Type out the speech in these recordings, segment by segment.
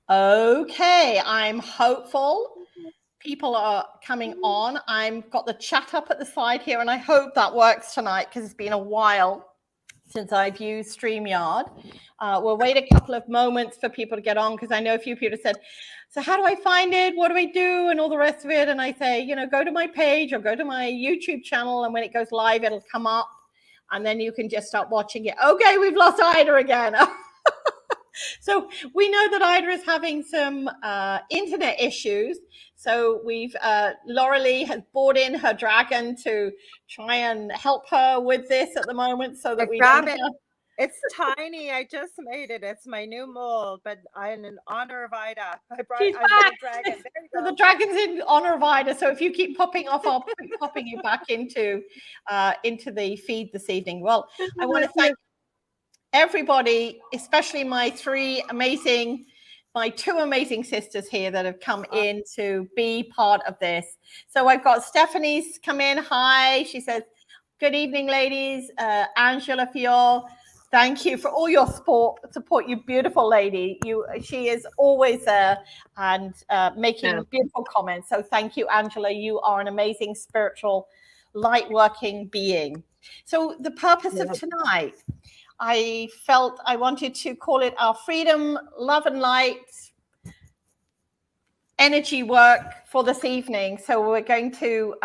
Okay, I'm hopeful. People are coming on. I've got the chat up at the side here, and I hope that works tonight because it's been a while since I've used StreamYard. We'll wait a couple of moments for people to get on because I know a few people said, so how do I find it? What do I do? And all the rest of it. And I say, go to my page or go to my YouTube channel. And when it goes live, it'll come up and then you can just start watching it. Okay, we've lost Ida again. So we know that Ida is having some internet issues. So Lorilei has brought in her dragon to try and help her with this at the moment so that we don't have... It's tiny. I just made it. It's my new mold, but in honor of Ida. She's back. Dragon. So the dragon's in honor of Ida. So if you keep popping off, I'll keep popping you back into the feed this evening. Well, I want to thank everybody, especially my two amazing sisters here that have come in to be part of this. So I've got Stephanie's come in. Hi. She says, good evening, ladies. Angela Fior, thank you for all your support, you beautiful lady. She is always there and making beautiful comments. So thank you, Angela. You are an amazing spiritual light working being. So the purpose of tonight, I felt I wanted to call it our freedom, love and light energy work for this evening. So we're going to,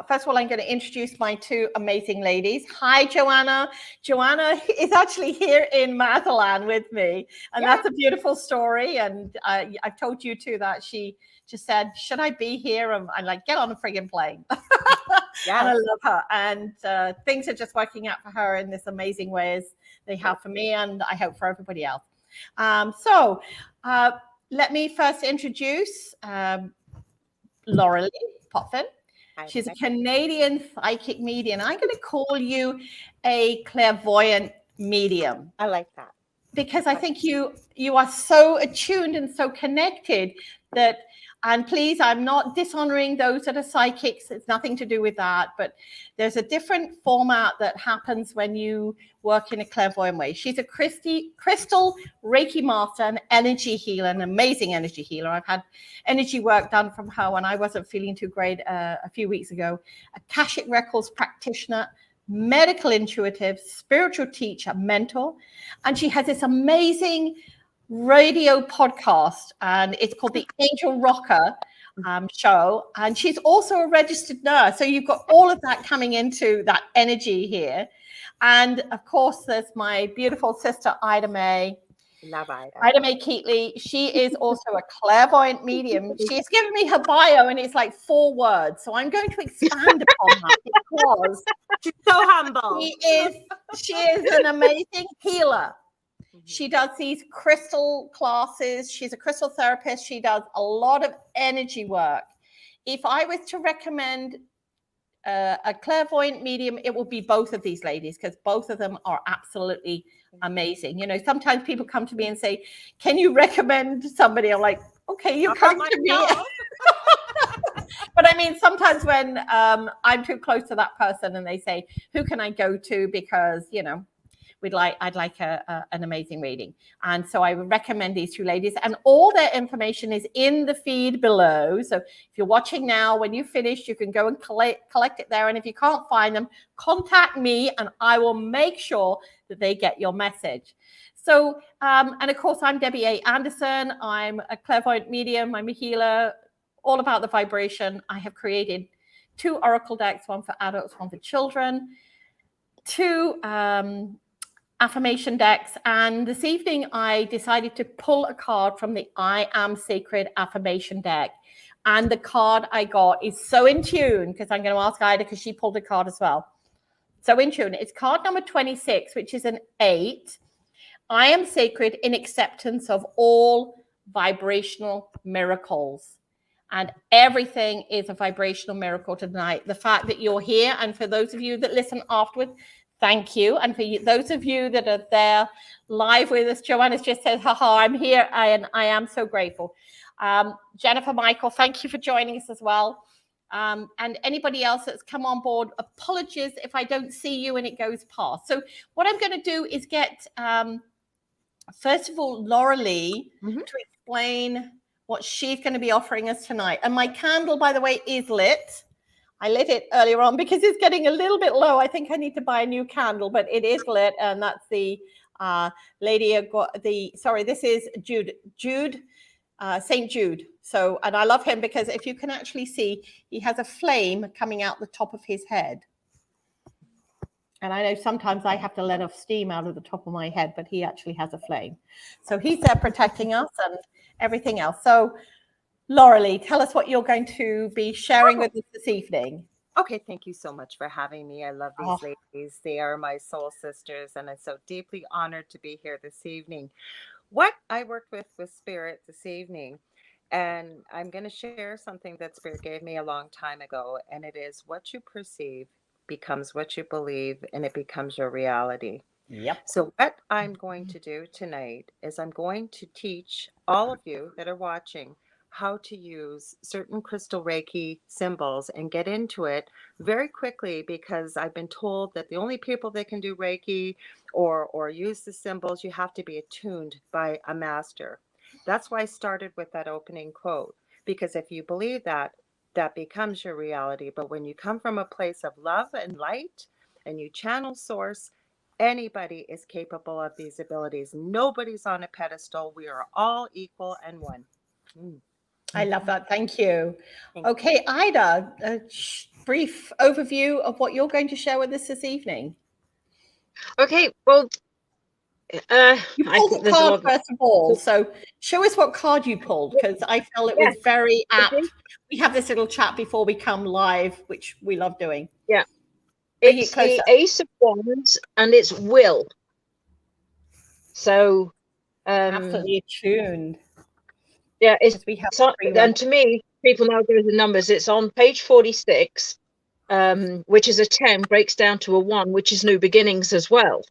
first of all, I'm going to introduce my two amazing ladies. Hi, Joanna. Joanna is actually here in Mazalan with me. And that's a beautiful story. And I've told you too that she just said, should I be here? And I'm like, get on a friggin' plane. And I love her. And things are just working out for her in this amazing way as they have for me. And I hope for everybody else. Let me first introduce Lorilei Potvin. She's a Canadian psychic medium. I'm going to call you a clairvoyant medium. I like that. Because I think you are so attuned and so connected that, and please, I'm not dishonoring those that are psychics. It's nothing to do with that. But there's a different format that happens when you work in a clairvoyant way. She's a Crystal Reiki master, an energy healer, an amazing energy healer. I've had energy work done from her when I wasn't feeling too great a few weeks ago. Akashic Records practitioner, medical intuitive, spiritual teacher, mentor. And she has this amazing radio podcast, and it's called the Angel Rocker show. And she's also a registered nurse. So you've got all of that coming into that energy here. And of course, there's my beautiful sister, Ida May. Love Ida. Ida May Keightley. She is also a clairvoyant medium. She's given me her bio and it's like 4 words. So I'm going to expand upon that because she's so humble. She is an amazing healer. She does these crystal classes. She's a crystal therapist. She does a lot of energy work. If I was to recommend a clairvoyant medium, it will be both of these ladies because both of them are absolutely amazing. Sometimes people come to me and say, can you recommend somebody? I'm like, okay, you come to me. But I mean, sometimes when I'm too close to that person and they say, who can I go to? Because, I'd like an amazing reading. And so I would recommend these two ladies, and all their information is in the feed below. So if you're watching now, when you finish, you can go and collect it there. And if you can't find them, contact me and I will make sure that they get your message. So, and of course, I'm Debbie A. Anderson. I'm a clairvoyant medium. I'm a healer, all about the vibration. I have created 2 oracle decks, one for adults, one for children, 2 affirmation decks. And this evening I decided to pull a card from the I Am Sacred affirmation deck. And the card I got is so in tune, because I'm going to ask Ida because she pulled a card as well. So in tune. It's card number 26, which is an 8. I am sacred in acceptance of all vibrational miracles. And everything is a vibrational miracle tonight. The fact that you're here, and for those of you that listen afterwards, thank you. And for those of you that are there live with us, Joanna's just said, haha, I'm here. And I am so grateful. Jennifer Michael, thank you for joining us as well. And anybody else that's come on board, apologies if I don't see you and it goes past. So what I'm going to do is get first of all, Lorilei, Mhm. to explain what she's going to be offering us tonight. And my candle, by the way, is lit. I lit it earlier on because it's getting a little bit low. I think I need to buy a new candle, but it is lit. And that's the this is Jude, St. Jude. So, and I love him because if you can actually see, he has a flame coming out the top of his head. And I know sometimes I have to let off steam out of the top of my head, but he actually has a flame. So he's there protecting us and everything else. So Lorilei, tell us what you're going to be sharing with us this evening. Okay, thank you so much for having me. I love these ladies. They are my soul sisters, and I'm so deeply honored to be here this evening. What I worked with Spirit this evening, and I'm going to share something that Spirit gave me a long time ago, and it is what you perceive becomes what you believe, and it becomes your reality. Yep. So what I'm going to do tonight is I'm going to teach all of you that are watching how to use certain Crystal Reiki symbols and get into it very quickly, because I've been told that the only people that can do Reiki or use the symbols, you have to be attuned by a master. That's why I started with that opening quote, because if you believe that, that becomes your reality. But when you come from a place of love and light and you channel source, anybody is capable of these abilities. Nobody's on a pedestal. We are all equal and one. I love that. Thank you. Thank you. Okay, Ida, a brief overview of what you're going to share with us this evening. Okay, well, you pulled the card first of all, so show us what card you pulled, because I felt it was very apt. We have this little chat before we come live, which we love doing. Yeah, it's the Ace of Wands, and it's will. So, absolutely attuned. Yeah, and to me, people now go to the numbers. It's on page 46, which is a 10 breaks down to a 1, which is new beginnings as well.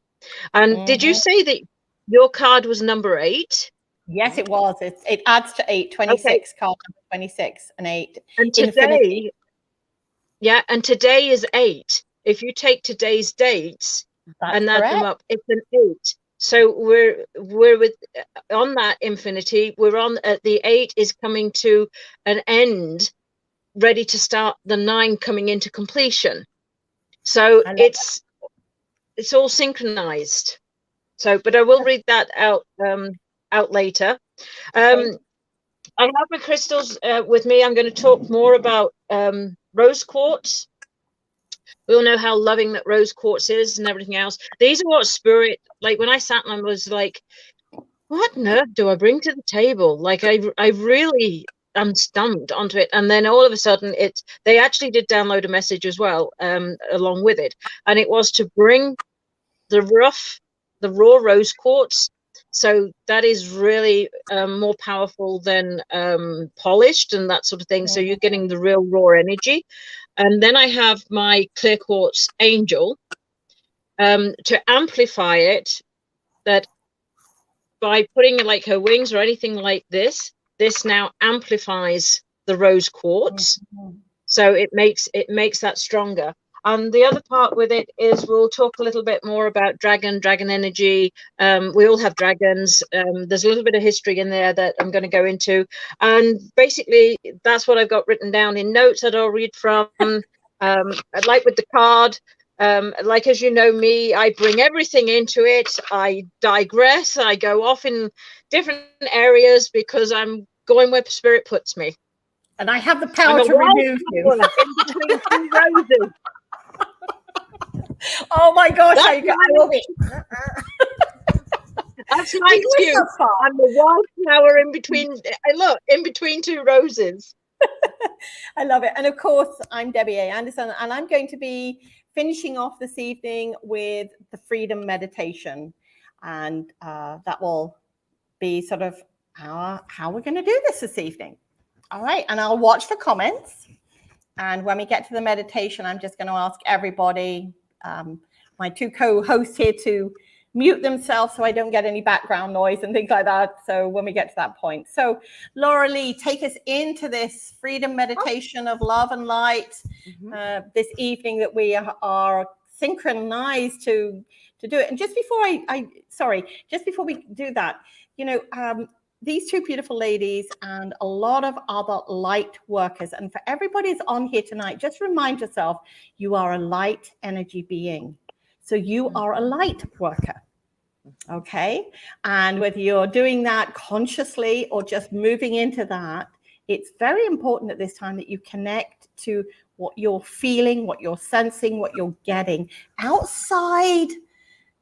And did you say that your card was number 8? Yes, it was. It adds to 8, 26, card number 26 and 8. And today, and today is 8. If you take today's dates and add them up, it's an 8. So we're with on that infinity. We're on the 8 is coming to an end, ready to start the 9 coming into completion. So it's all synchronized. So, but I will read that out later. I have my crystals with me. I'm going to talk more about rose quartz. We all know how loving that rose quartz is and everything else. These are what Spirit, like when I sat and I was like, what on earth do I bring to the table? Like I really am stumped onto it. And then all of a sudden they actually did download a message as well along with it. And it was to bring the raw rose quartz. So that is really more powerful than polished and that sort of thing. So you're getting the real raw energy. And then I have my clear quartz angel to amplify it, that by putting like her wings or anything like this now amplifies the rose quartz. So it makes that stronger. And the other part with it is we'll talk a little bit more about dragon energy. We all have dragons. There's a little bit of history in there that I'm going to go into. And basically, that's what I've got written down in notes that I'll read from. Like with the card, like as you know me, I bring everything into it. I digress. I go off in different areas because I'm going where Spirit puts me. And I have the power to remove you. In between 2 roses. Oh my gosh, I will be. That's my cue. I'm the wildflower in between. In between 2 roses. I love it. And of course, I'm Debbie A. Anderson, and I'm going to be finishing off this evening with the freedom meditation. And that will be sort of how we're going to do this evening. All right. And I'll watch for comments. And when we get to the meditation, I'm just going to ask everybody, my 2 co-hosts here, to mute themselves so I don't get any background noise and things like that. So when we get to that point. So Lorilei, take us into this freedom meditation of love and light this evening, that we are synchronized to to do it. And just before just before we do that, these two beautiful ladies and a lot of other light workers, and for everybody's on here tonight, just remind yourself, you are a light energy being. So you are a light worker. Okay. And whether you're doing that consciously or just moving into that, it's very important at this time that you connect to what you're feeling, what you're sensing, what you're getting outside.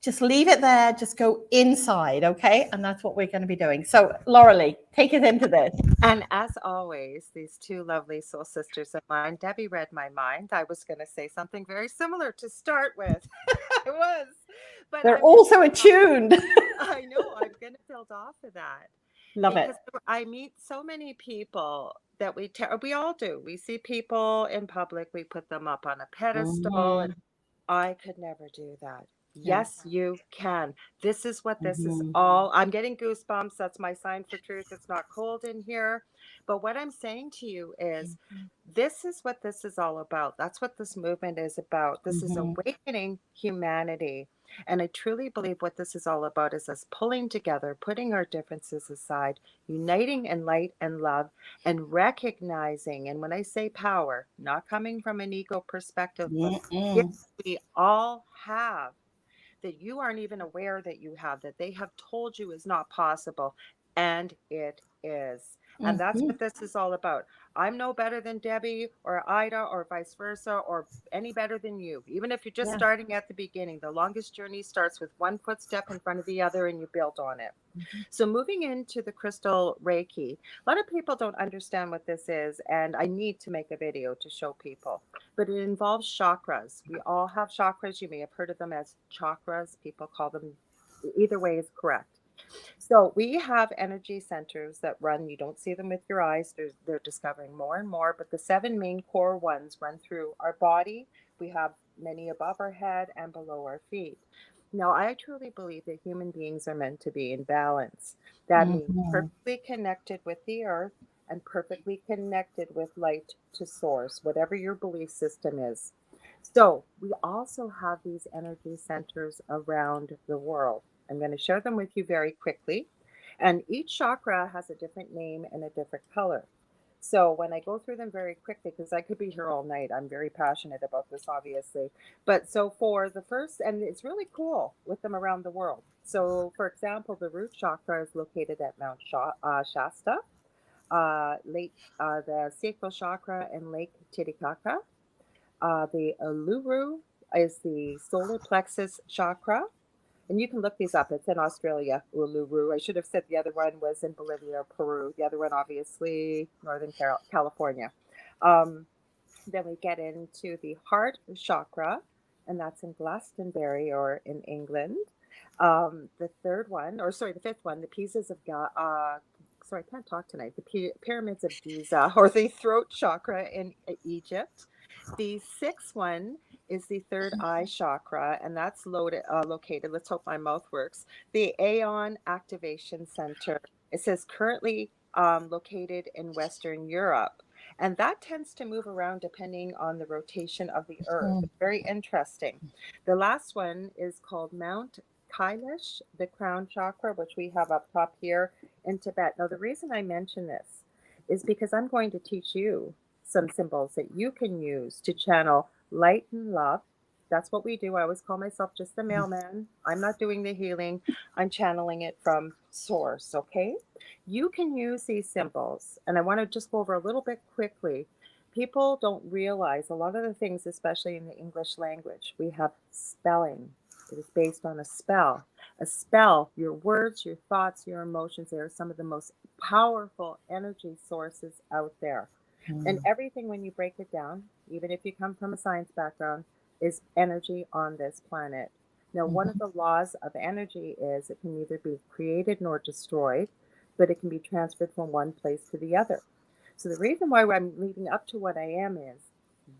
Just leave it there. Just go inside. Okay. And that's what we're going to be doing. So Lorilei, take us into this. And as always, these two lovely soul sisters of mine, Debbie read my mind. I was going to say something very similar to start with. I was. But they're also attuned. I know. I'm going to build off of that. Love it. I meet so many people that we all do. We see people in public. We put them up on a pedestal. And I could never do that. Yes, you can. This is what this is all. I'm getting goosebumps. That's my sign for truth. It's not cold in here. But what I'm saying to you is this is what this is all about. That's what this movement is about. This is awakening humanity. And I truly believe what this is all about is us pulling together, putting our differences aside, uniting in light and love, and recognizing. And when I say power, not coming from an ego perspective, but we all have, that you aren't even aware that you have, that they have told you is not possible. And it is. And that's what this is all about. I'm no better than Debbie or Ida or vice versa or any better than you. Even if you're just starting at the beginning, the longest journey starts with one footstep in front of the other and you build on it. So moving into the Crystal Reiki, a lot of people don't understand what this is, and I need to make a video to show people. But it involves chakras. We all have chakras. You may have heard of them as chakras. People call them, either way is correct. So we have energy centers that run, you don't see them with your eyes, they're discovering more and more, but the 7 main core ones run through our body. We have many above our head and below our feet. Now, I truly believe that human beings are meant to be in balance. That means perfectly connected with the earth and perfectly connected with light to source, whatever your belief system is. So we also have these energy centers around the world. I'm going to share them with you very quickly. And each chakra has a different name and a different color. So when I go through them very quickly, because I could be here all night, I'm very passionate about this, obviously. But so for the first, and it's really cool with them around the world. So for example, the root chakra is located at Mount Shasta, the sacral chakra in Lake Titicaca. The Uluru is the solar plexus chakra. And you can look these up. It's in Australia, Uluru. I should have said the other one was in Bolivia or Peru. The other one, obviously, Northern California. Then we get into the heart chakra, and that's in Glastonbury or in England. The fifth one, the pieces of I can't talk tonight. The pyramids of Giza, or the throat chakra in Egypt. The 6th one is the 3rd eye chakra, and that's located, let's hope my mouth works, the Aeon Activation Center. It says currently located in Western Europe, and that tends to move around depending on the rotation of the earth. It's very interesting. The last one is called Mount Keightley, the crown chakra, which we have up top here in Tibet. Now, the reason I mention this is because I'm going to teach you some symbols that you can use to channel light and love. That's what we do. I always call myself just the mailman. I'm not doing the healing. I'm channeling it from source, okay? You can use these symbols, and I want to just go over a little bit quickly. People don't realize a lot of the things, especially in the English language, we have spelling. It is based on a spell. A spell, your words, your thoughts, your emotions, they are some of the most powerful energy sources out there. And everything, when you break it down, even if you come from a science background, is energy on this planet. Now, one of the laws of energy is it can neither be created nor destroyed, but it can be transferred from one place to the other. So the reason why I'm leading up to what I am is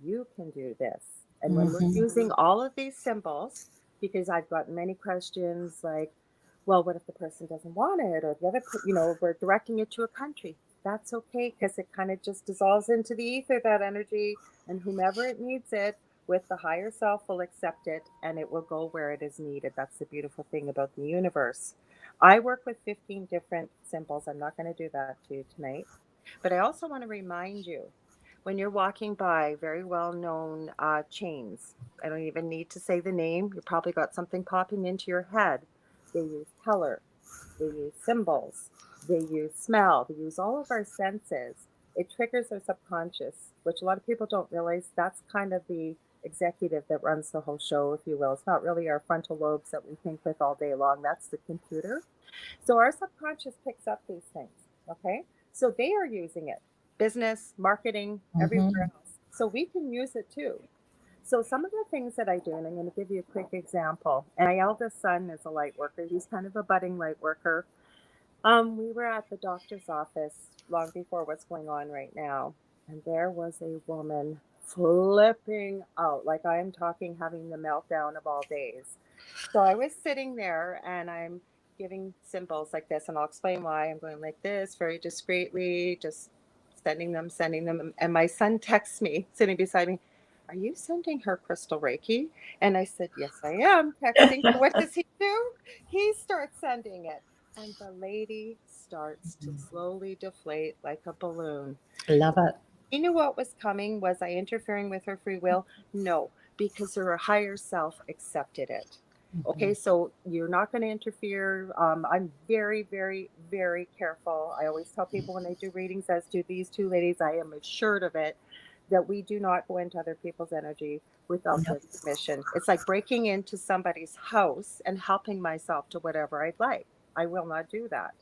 you can do this. And when we're using all of these symbols, because I've got many questions like, well, what if the person doesn't want it? Or the other, we're directing it to a country. That's okay, because it kind of just dissolves into the ether, that energy, and whomever it needs it with the higher self will accept it, and it will go where it is needed. That's the beautiful thing about the universe. I work with 15 different symbols. I'm not going to do that to you tonight. But I also want to remind you, when you're walking by very well-known chains, I don't even need to say the name. You probably got something popping into your head. They use color. They use symbols. They use smell. They use all of our senses. It triggers our subconscious, which a lot of people don't realize. That's kind of the executive that runs the whole show, if you will. It's not really our frontal lobes that we think with all day long. That's the computer. So our subconscious picks up these things. Okay. So they are using it. Business, marketing, everywhere else. So we can use it too. So some of the things that I do, and I'm going to give you a quick example. And my eldest son is a light worker. He's kind of a budding light worker. We were at the doctor's office long before what's going on right now. And there was a woman flipping out, like I am talking, having the meltdown of all days. So I was sitting there and I'm giving symbols like this, and I'll explain why. I'm going like this, very discreetly, just sending them. And my son texts me, sitting beside me, "Are you sending her Crystal Reiki?" And I said, "Yes, I am texting." So what does he do? He starts sending it. And the lady starts to slowly deflate like a balloon. Love it. He knew what was coming. Was I interfering with her free will? No, because her higher self accepted it. Okay, so you're not going to interfere. I'm very, very, very careful. I always tell people when they do readings, as do these two ladies, I am assured of it, that we do not go into other people's energy without their permission. It's like breaking into somebody's house and helping myself to whatever I'd like. I will not do that.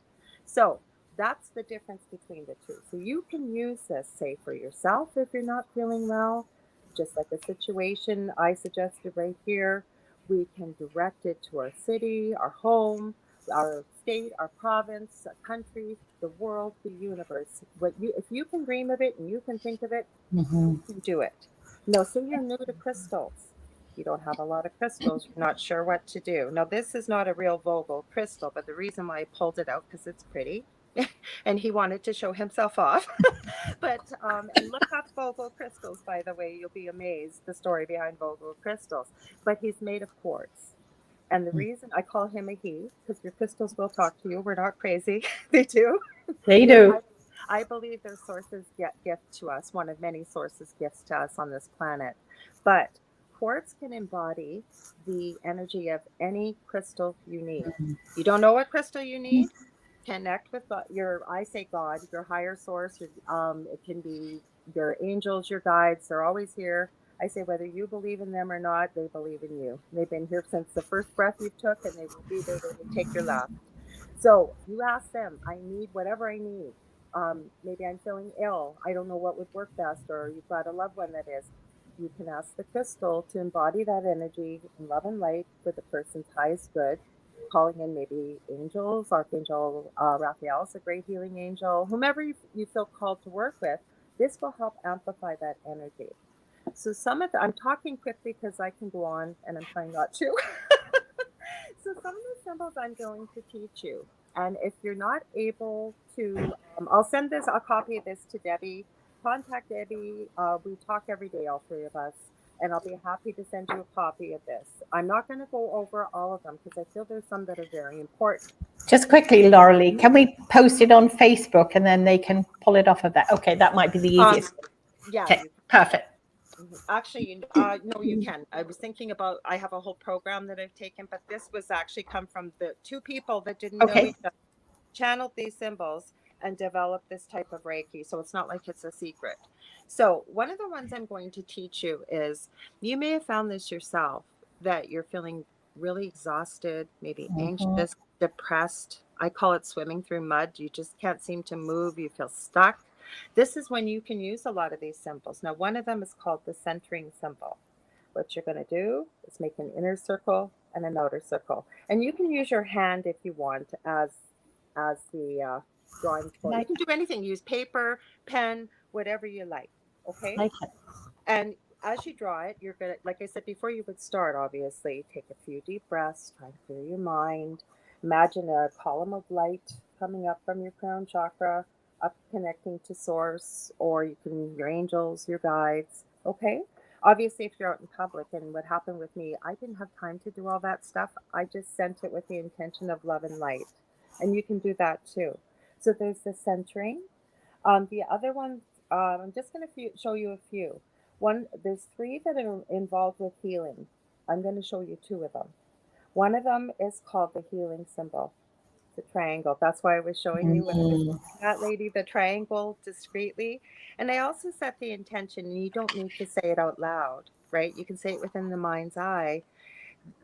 So that's the difference between the two. So you can use this, say, for yourself if you're not feeling well, just like a situation I suggested right here. We can direct it to our city, our home, our state, our province, our country, the world, the universe. If you can dream of it and you can think of it, you can do it. No, say you're new to crystals. You don't have a lot of crystals. You're not sure what to do. Now, this is not a real Vogel crystal, but the reason why I pulled it out because it's pretty, and he wanted to show himself off. But and look up Vogel crystals, by the way. You'll be amazed the story behind Vogel crystals. But he's made of quartz. And the reason I call him a he, because your crystals will talk to you. We're not crazy. They do. They do. I believe their sources gift to us, one of many sources gifts to us on this planet. But quartz can embody the energy of any crystal you need. You don't know what crystal you need? Connect with I say God, your higher source. It can be your angels, your guides. They're always here. I say whether you believe in them or not, they believe in you. They've been here since the first breath you took, and they will be there when you take your last. So you ask them, I need whatever I need. Maybe I'm feeling ill. I don't know what would work best, or you've got a loved one that is. You can ask the crystal to embody that energy in love and light for the person's highest good, calling in maybe angels, Archangel Raphael is a great healing angel, whomever you feel called to work with. This will help amplify that energy. So I'm talking quickly because I can go on and I'm trying not to. So some of the symbols I'm going to teach you. And if you're not able to, I'll send a copy of this to Debbie. Contact Debbie. We talk every day, all three of us. And I'll be happy to send you a copy of this. I'm not going to go over all of them because I feel there's some that are very important. Just quickly, Lorilei, can we post it on Facebook and then they can pull it off of that? Okay, that might be the easiest. Yeah. Okay, perfect. Actually, no, you can. I was thinking about, I have a whole program that I've taken, but this was actually come from the two people that didn't know each other, channeled these symbols and developed this type of Reiki. So it's not like it's a secret. So one of the ones I'm going to teach you is, you may have found this yourself, that you're feeling really exhausted, maybe anxious, depressed. I call it swimming through mud. You just can't seem to move. You feel stuck. This is when you can use a lot of these symbols. Now, one of them is called the centering symbol. What you're going to do is make an inner circle and an outer circle. And you can use your hand if you want as the drawing tool. You can do anything. Use paper, pen, whatever you like. Okay? And as you draw it, you're going to, like I said before, you would start, obviously, take a few deep breaths, try to clear your mind. Imagine a column of light coming up from your crown chakra, up connecting to source, or you can, your angels, your guides. Okay. Obviously, if you're out in public, and what happened with me, I didn't have time to do all that stuff. I just sent it with the intention of love and light. And you can do that too. So there's the centering. The other ones, I'm just going to show you a few. There's 3 that are involved with healing. I'm going to show you 2 of them. One of them is called the healing symbol. The triangle. That's why I was showing you when I was that lady, the triangle discreetly. And I also set the intention, and you don't need to say it out loud, right? You can say it within the mind's eye.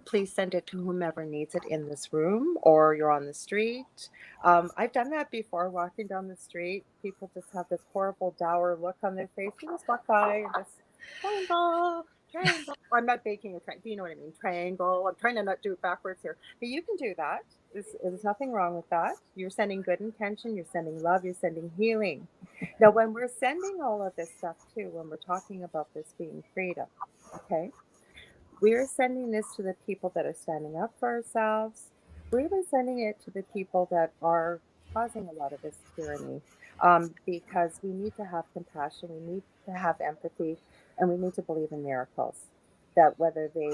Please send it to whomever needs it in this room, or you're on the street. I've done that before, walking down the street. People just have this horrible dour look on their face. You just walk by and just triangle. I'm not making a triangle. You know what I mean? Triangle. I'm trying to not do it backwards here. But you can do that. There's nothing wrong with that. You're sending good intention. You're sending love. You're sending healing. Now, when we're sending all of this stuff too, when we're talking about this being freedom, okay? We're sending this to the people that are standing up for ourselves. We're even sending it to the people that are causing a lot of this tyranny, because we need to have compassion, we need to have empathy, and we need to believe in miracles. That whether they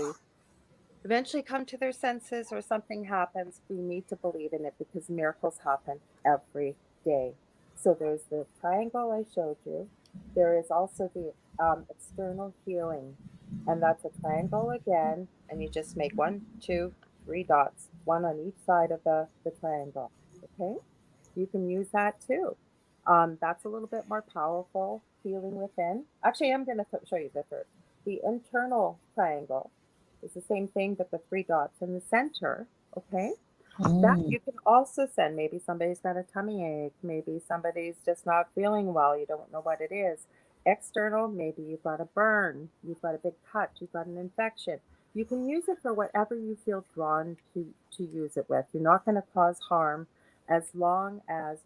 eventually come to their senses or something happens, we need to believe in it, because miracles happen every day. So there's the triangle I showed you. There is also the external healing. And that's a triangle again, and you just make 1, 2, 3 dots, 1 on each side of the triangle. Okay, you can use that too. That's a little bit more powerful, healing within. Actually, I'm going to show you the third. The internal triangle is the same thing, but the 3 dots in the center. Okay, that you can also send. Maybe somebody's got a tummy ache, maybe somebody's just not feeling well, you don't know what it is. External, maybe you've got a burn, you've got a big cut, you've got an infection. You can use it for whatever you feel drawn to use it with. You're not going to cause harm, as long as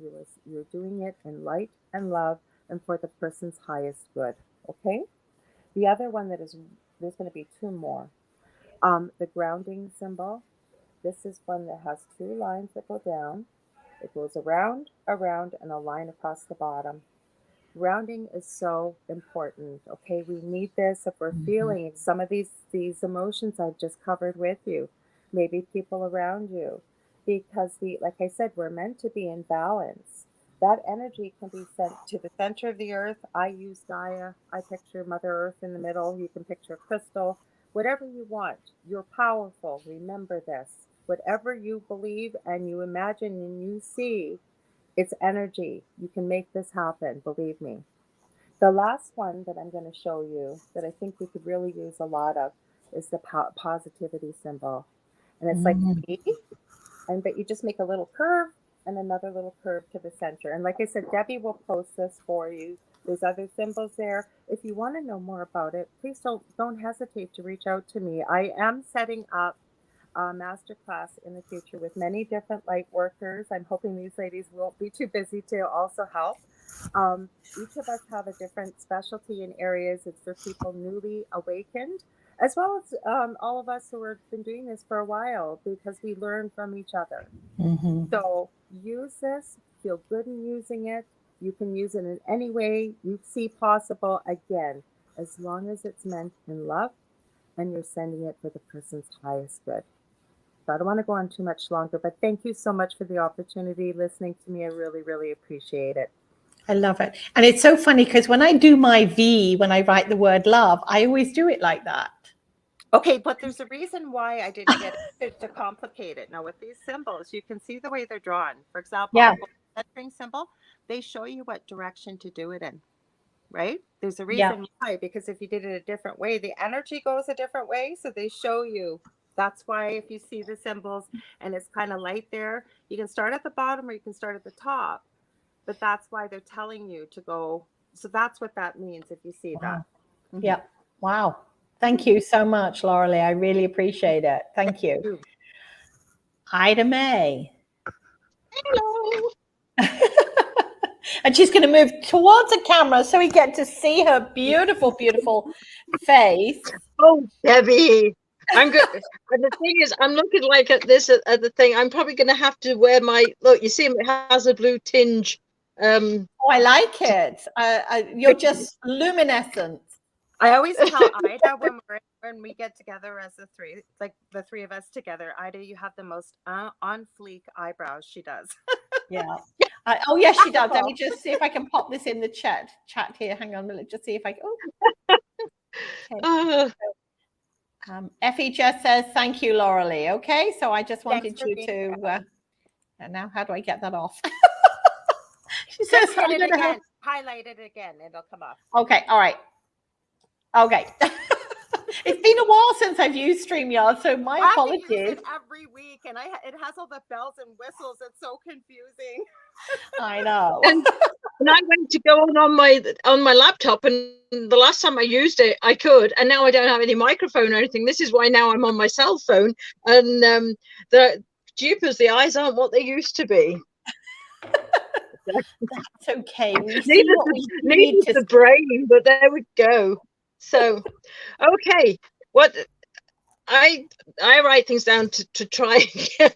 you're doing it in light and love and for the person's highest good. Okay? The other one there's going to be 2 more. The grounding symbol. This is one that has 2 lines that go down. It goes around, and a line across the bottom. Grounding is so important. Okay, we need this if we're feeling some of these emotions I've just covered with you, maybe people around you, because like I said, we're meant to be in balance. That energy can be sent to the center of the earth. I use Gaia. I picture Mother Earth in the middle. You can picture crystal, whatever you want. You're powerful. Remember this. Whatever you believe and you imagine and you see, it's energy. You can make this happen, believe me. The last one that I'm going to show you that I think we could really use a lot of is the positivity symbol. And it's like me, but you just make a little curve and another little curve to the center. And like I said, Debbie will post this for you. There's other symbols there. If you want to know more about it, please don't hesitate to reach out to me. I am setting up a masterclass in the future with many different light workers. I'm hoping these ladies won't be too busy to also help. Each of us have a different specialty in areas. It's for people newly awakened, as well as all of us who have been doing this for a while, because we learn from each other. So use this, feel good in using it. You can use it in any way you see possible, again, as long as it's meant in love and you're sending it for the person's highest good. So I don't want to go on too much longer, but thank you so much for the opportunity listening to me. I really, really appreciate it. I love it. And it's so funny because when I do my V, when I write the word love, I always do it like that. Okay, but there's a reason why I didn't get it to complicate it. Now with these symbols, you can see the way they're drawn. For example, the centering symbol, they show you what direction to do it in, right? There's a reason why, because if you did it a different way, the energy goes a different way. So they show you. That's why if you see the symbols and it's kind of light there, you can start at the bottom or you can start at the top. But that's why they're telling you to go. So that's what that means if you see that. Yeah. Wow. Thank you so much, Lorilei. I really appreciate it. Thank you. Ida May. Hello. And she's going to move towards the camera so we get to see her beautiful, beautiful face. Oh, Debbie. I'm good. And the thing is, I'm looking like at this at the thing. I'm probably going to have to wear my look. You see, it has a blue tinge. Oh, I like it. You're just luminescent. I always tell Ida when we get together as the three, like the three of us together, Ida, you have the most on fleek eyebrows. She does. Yeah. Oh, yes, she does. Let me just see if I can pop this in the chat here. Hang on a minute. Just see if I can. Oh. Okay. Effie just says, thank you, Lorilei. Okay. So I just wanted you to, and now how do I get that off? She says, hit it again. Highlight it again. It'll come off. Okay. All right. Okay. It's been a while since I've used StreamYard, so my apologies. I use it every week, and it has all the bells and whistles. It's so confusing. I know. And I went to go on my laptop, and the last time I used it, I could, and now I don't have any microphone or anything. This is why now I'm on my cell phone, and the jeepers, the eyes aren't what they used to be. That's okay. Needed the brain, but there we go. So, okay, what I write things down to try and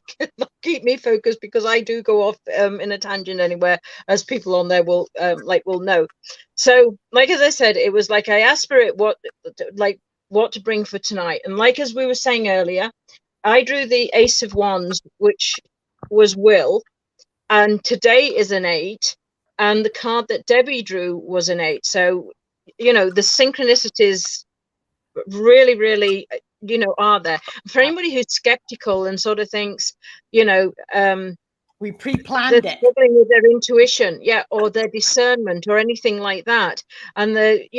keep me focused, because I do go off in a tangent anywhere, as people on there will know. So, like as I said, it was like I asked Spirit what to bring for tonight, and like as we were saying earlier, I drew the Ace of Wands, which was will, and today is an 8, and the card that Debbie drew was an 8. So, you know, the synchronicities really, really, you know, are there. For anybody who's skeptical and sort of thinks, you know, we pre-planned it, struggling with their intuition, or their discernment or anything like that, and they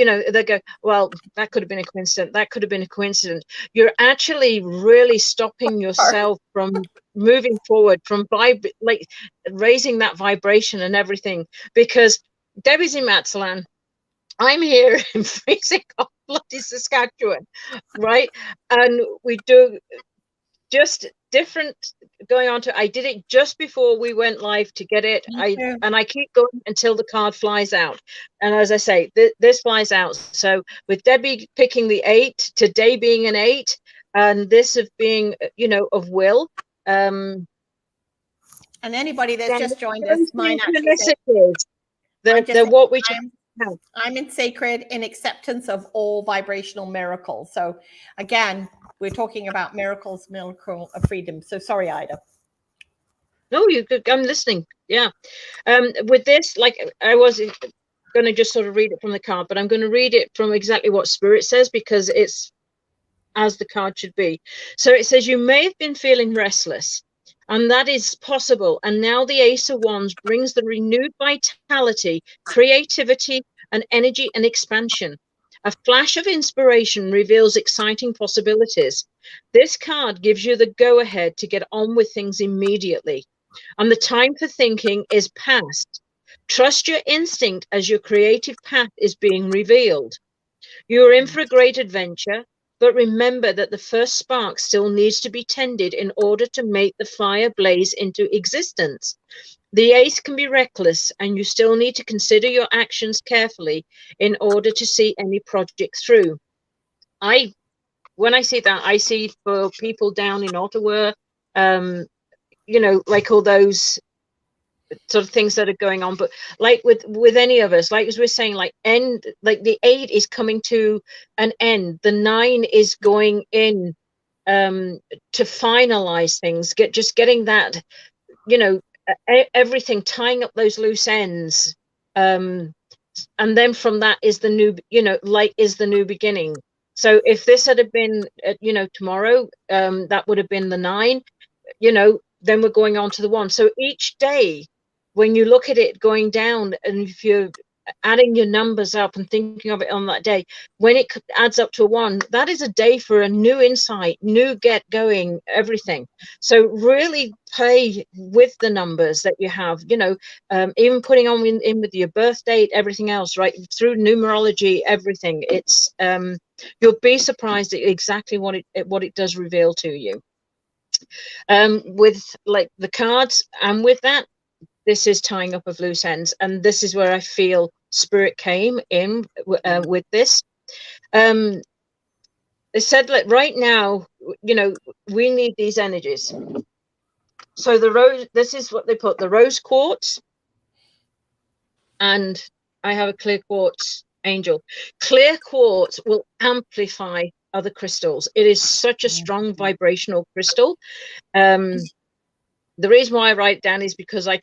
go, well, that could have been a coincidence, that could have been a coincidence. You're actually really stopping yourself from moving forward, from raising that vibration and everything, because Debbie's in Matsalan, I'm here in freezing hot bloody Saskatchewan, right? And we do just different going on to, I did it just before we went live to get it. And I keep going until the card flies out. And as I say, this flies out. So with Debbie picking the 8, today being an 8, and this of being, you know, of will. And anybody that's just joined us, mine I'm in sacred, in acceptance of all vibrational miracles. So again, we're talking about miracles, miracle of freedom. So sorry, Ida. No, I'm listening. Yeah. With this, like I was going to just sort of read it from the card, but I'm going to read it from exactly what Spirit says, because it's as the card should be. So it says, you may have been feeling restless, and that is possible. And now the Ace of Wands brings the renewed vitality, creativity, and energy and expansion. A flash of inspiration reveals exciting possibilities. This card gives you the go-ahead to get on with things immediately. And the time for thinking is past. Trust your instinct as your creative path is being revealed. You're in for a great adventure, but remember that the first spark still needs to be tended in order to make the fire blaze into existence. The Ace can be reckless, and you still need to consider your actions carefully in order to see any project through. When I see that, I see for people down in Ottawa, you know, like all those sort of things that are going on, but like with any of us, like as we're saying, like the 8 is coming to an end, the 9 is going in to finalize things, getting that, you know, everything, tying up those loose ends, and then from that is the new, you know, light is the new beginning. So if this had been you know, tomorrow, that would have been the 9, you know, then we're going on to the 1. So each day when you look at it going down, and if you're adding your numbers up and thinking of it on that day, when it adds up to a 1, that is a day for a new insight, new get going, everything. So really play with the numbers that you have, you know, even putting on in with your birth date, everything else, right, through numerology, everything. It's you'll be surprised at exactly what it does reveal to you. With like the cards, and with that, this is tying up of loose ends, and this is where I feel Spirit came in with this. They said that right now, you know, we need these energies. So the rose, this is what they put, the rose quartz, and I have a clear quartz angel. Clear quartz will amplify other crystals. It is such a strong vibrational crystal. The reason why I write it down is because I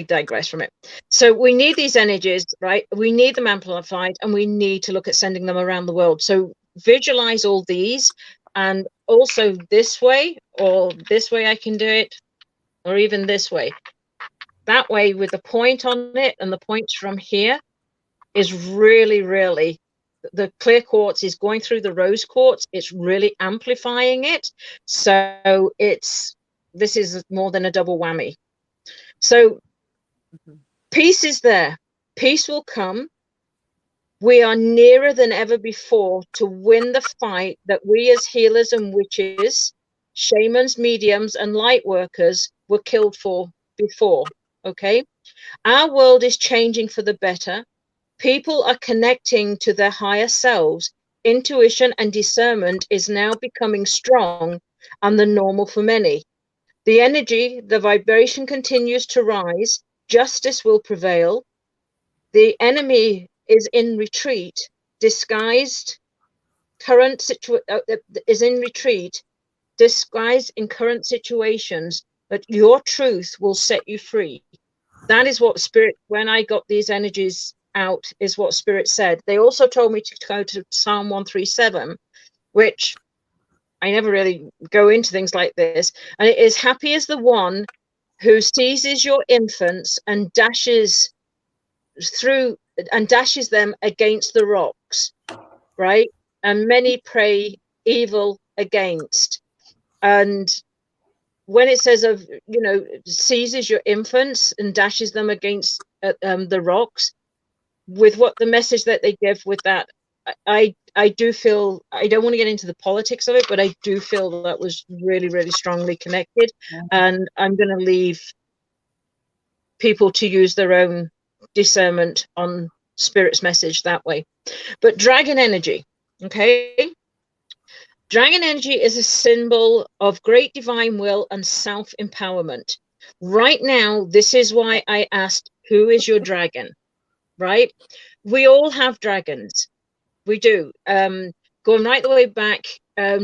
digress from it. So we need these energies, right? We need them amplified, and we need to look at sending them around the world. So visualize all these, and also this way, or this way I can do it, or even this way. That way, with the point on it, and the points from here is really, really, the clear quartz is going through the rose quartz. It's really amplifying it. So this is more than a double whammy. So peace is there. Peace will come. We are nearer than ever before to win the fight that we as healers and witches, shamans, mediums, and light workers were killed for before. Okay? Our world is changing for the better. People are connecting to their higher selves. Intuition and discernment is now becoming strong and the normal for many. The energy, the vibration continues to rise. Justice will prevail. The enemy is in retreat, disguised is in retreat, disguised in current situations, but your truth will set you free. That is what Spirit, when I got these energies out, is what Spirit said. They also told me to go to Psalm 137, which I never really go into things like this. And it is, happy is the one who seizes your infants and dashes them against the rocks, right? And many pray evil against. And when it says of, seizes your infants and dashes them against the rocks, with what the message that they give with that, I do feel, I don't want to get into the politics of it, but I do feel that was really, really strongly connected. And I'm going to leave people to use their own discernment on Spirit's message that way. But dragon energy, okay? Dragon energy is a symbol of great divine will and self-empowerment. Right now, this is why I asked, who is your dragon, right? We all have dragons. We do. Going right the way back,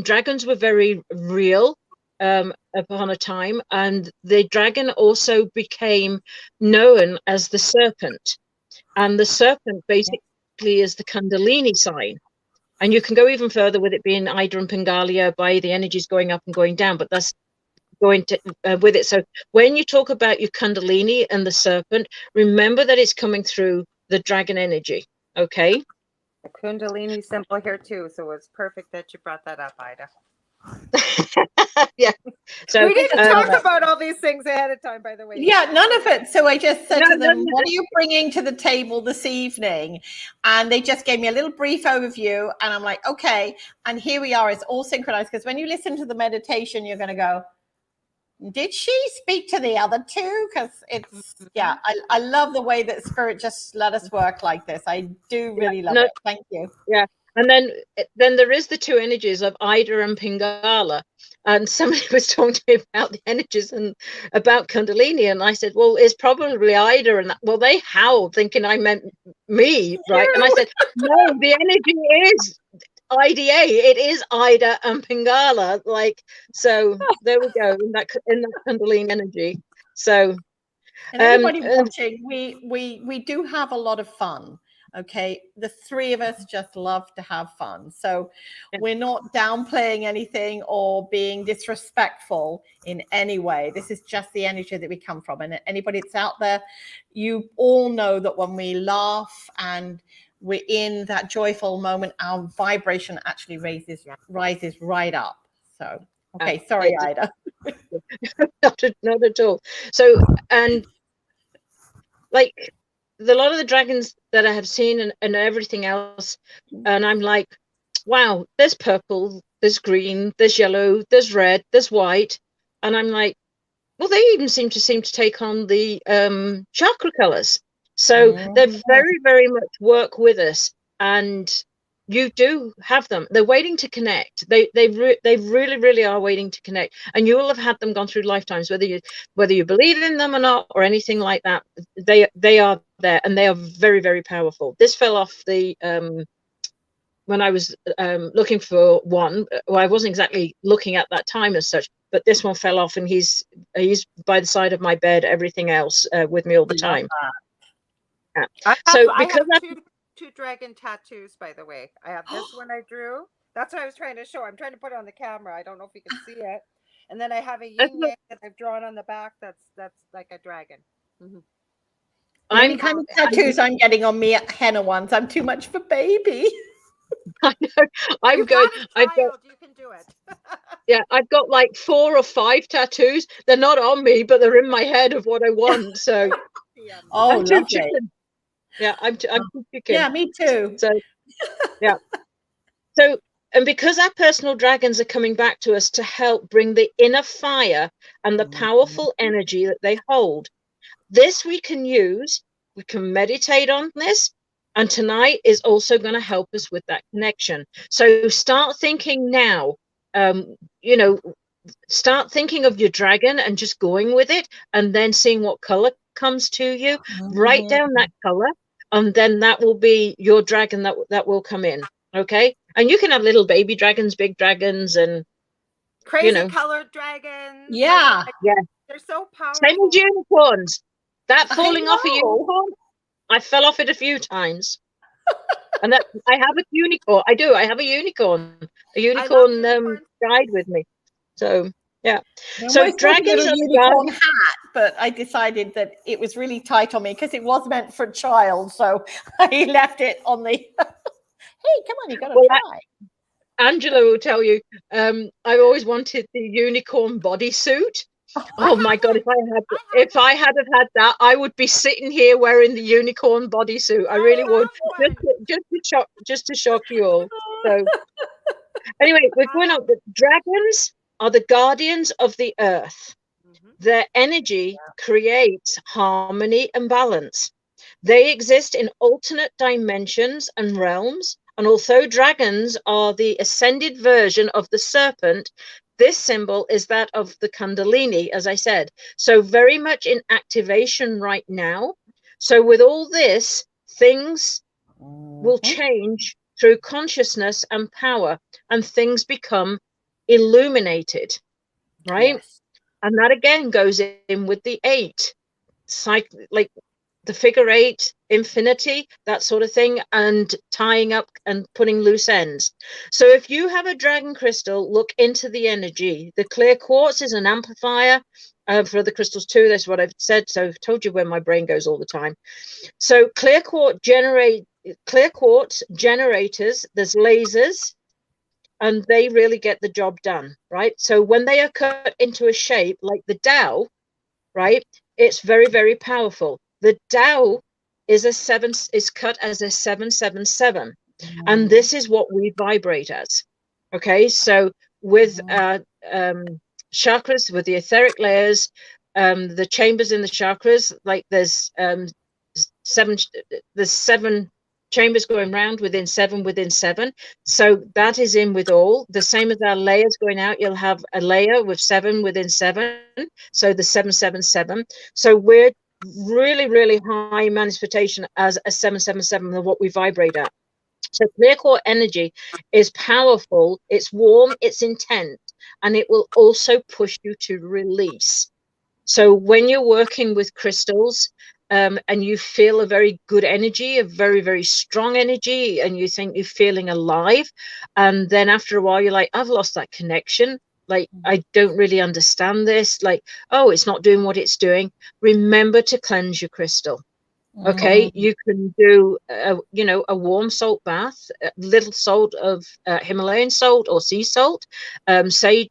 dragons were very real upon a time, and the dragon also became known as the serpent. And the serpent basically is the Kundalini sign. And you can go even further with it being Ida and Pingalia by the energies going up and going down, but that's going to with it. So when you talk about your Kundalini and the serpent, remember that it's coming through the dragon energy, okay? The Kundalini symbol here too, so it's perfect that you brought that up, Ida. Yeah. So we didn't talk about all these things ahead of time, by the way. Yeah, none of it. So I just said to them, what are you bringing to the table this evening? And they just gave me a little brief overview, and I'm like, okay. And here we are. It's all synchronized, because when you listen to the meditation, you're going to go, did she speak to the other two? Because it's, yeah, I love the way that Spirit just let us work like this. I do really love it. Thank you. Yeah. And then there is the two energies of Ida and Pingala. And somebody was talking to me about the energies and about Kundalini. And I said, well, it's probably Ida. And well, they howled thinking I meant me, right? And I said, no, the energy is IDA. It is Ida and Pingala. Like, so there we go, in that Kundalini energy. So and everybody watching, we do have a lot of fun. Okay, the three of us just love to have fun. So we're not downplaying anything or being disrespectful in any way. This is just the energy that we come from. And anybody that's out there, you all know that when we laugh and we're in that joyful moment, our vibration actually rises right up. So, okay, sorry, Ida. Not at all. So, and like, a lot of the dragons that I have seen and everything else, and I'm like, wow, there's purple, there's green, there's yellow, there's red, there's white, and I'm like, well, they even seem to take on the chakra colors. So they very, very much work with us, and you do have them. They're waiting to connect. They really, really are waiting to connect. And you will have had them gone through lifetimes, whether you believe in them or not, or anything like that. They are there, and they are very, very powerful. This fell off the when I was looking for one. Well, I wasn't exactly looking at that time as such, but this one fell off, and he's by the side of my bed, everything else with me all the time. Yeah. I because have two dragon tattoos, by the way. I have this one I drew. That's what I was trying to show. I'm trying to put it on the camera. I don't know if you can see it. And then I have a yin yang that I've drawn on the back. That's like a dragon. Mm-hmm. Any kind of tattoos I'm getting on me henna ones. I'm too much for baby. I know. You can do it. Yeah, I've got like 4 or 5 tattoos. They're not on me, but they're in my head of what I want. So I'm too chicken. Yeah, I'm too chicken. Yeah, me too. So yeah. So, and because our personal dragons are coming back to us to help bring the inner fire and the powerful energy that they hold, this we can use. We can meditate on this. And tonight is also going to help us with that connection. So start thinking now, start thinking of your dragon and just going with it, and then seeing what color comes to you. Write down that color, and then that will be your dragon that will come in. Okay. And you can have little baby dragons, big dragons, and crazy colored dragons. Yeah. Yeah. They're so powerful. Same as unicorns. That falling off a unicorn, I fell off it a few times. And that I have a unicorn. I do. I have a unicorn. A unicorn died with me. So yeah. So dragons are unicorn hat, but I decided that it was really tight on me because it was meant for a child. So I left it on the. Hey, come on, you got to try. Angela will tell you. I've always wanted the unicorn bodysuit. Oh my God! If I had had that, I would be sitting here wearing the unicorn bodysuit. I really would, just to shock you all. So, anyway, we're going on. The dragons are the guardians of the earth. Their energy creates harmony and balance. They exist in alternate dimensions and realms. And although dragons are the ascended version of the serpent, this symbol is that of the Kundalini, as I said. So very much in activation right now. So with all this, things will change through consciousness and power, and things become illuminated, right? Yes. And that again goes in with the 8, like the figure 8, infinity, that sort of thing, and tying up and putting loose ends. So if you have a dragon crystal, look into the energy. The clear quartz is an amplifier for the crystals too. That's what I've said. So I've told you where my brain goes all the time. So clear quartz generators, there's lasers, and they really get the job done, right? So when they are cut into a shape like the Tao, right, it's very, very powerful. The Tao is cut as a 777, and this is what we vibrate as. Okay, so with chakras, with the etheric layers, the chambers in the chakras, like there's 7 chambers going round within 7. So that is in with all. The same as our layers going out, you'll have a layer with 7 within 7. So the 777. So we're really, really high manifestation as a 777 of what we vibrate at. So clear core energy is powerful, it's warm, it's intense, and it will also push you to release. So when you're working with crystals, and you feel a very good energy, a very, very strong energy, and you think you're feeling alive, and then after a while you're like, I've lost that connection, like I don't really understand this, like, oh, it's not doing what it's doing. Remember to cleanse your crystal. Okay, you can do a warm salt bath, a little salt of Himalayan salt or sea salt, sage,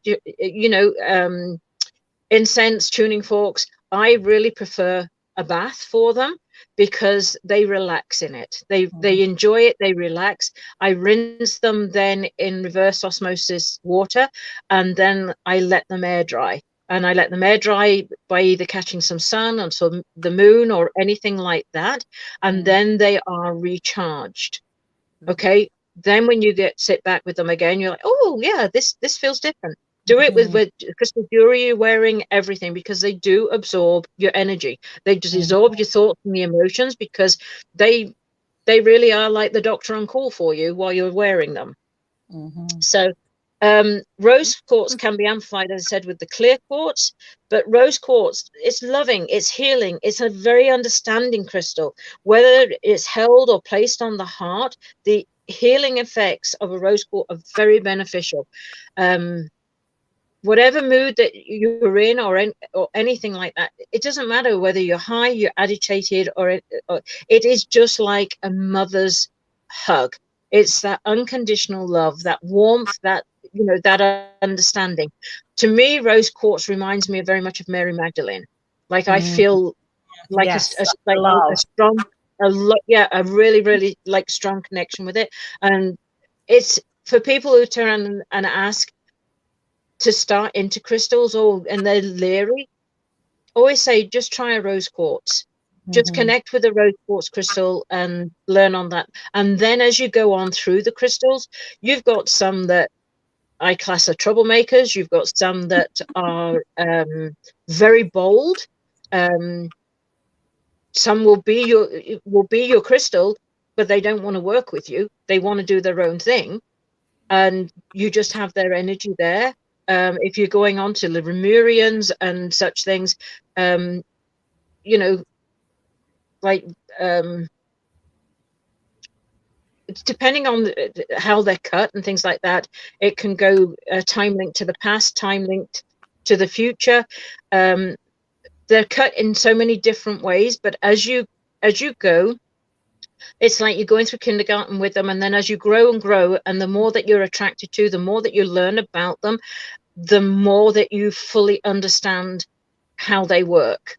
incense, tuning forks. I really prefer a bath for them because they relax in it. They enjoy it, they relax. I rinse them then in reverse osmosis water, and then I let them air dry. And I let them air dry by either catching some sun or some the moon or anything like that. And then they are recharged. Okay. Then when you sit back with them again, you're like, oh yeah, this feels different. Do it with crystal jewelry you're wearing, everything, because they do absorb your energy. They just absorb your thoughts and the emotions, because they really are like the doctor on call for you while you're wearing them. So rose quartz can be amplified, as I said, with the clear quartz, but rose quartz, it's loving, it's healing, it's a very understanding crystal. Whether it's held or placed on the heart, the healing effects of a rose quartz are very beneficial. Whatever mood that you're in, or anything like that, it doesn't matter whether you're high, you're agitated, or it is just like a mother's hug. It's that unconditional love, that warmth, that, you know, that understanding. To me, rose quartz reminds me very much of Mary Magdalene. Like I feel like a strong, a really, really like strong connection with it. And it's for people who turn around and ask to start into crystals, and they're leery, always say, just try a rose quartz. Just connect with a rose quartz crystal and learn on that. And then as you go on through the crystals, you've got some that I class as troublemakers. You've got some that are very bold. Some will be your crystal, but they don't want to work with you. They want to do their own thing, and you just have their energy there. If you're going on to the Lemurians and such things, you know, like it's depending on how they're cut and things like that, it can go time linked to the past, time linked to the future. They're cut in so many different ways, but as you go, it's like you're going through kindergarten with them, and then as you grow and grow, and the more that you're attracted to, the more that you learn about them, the more that you fully understand how they work.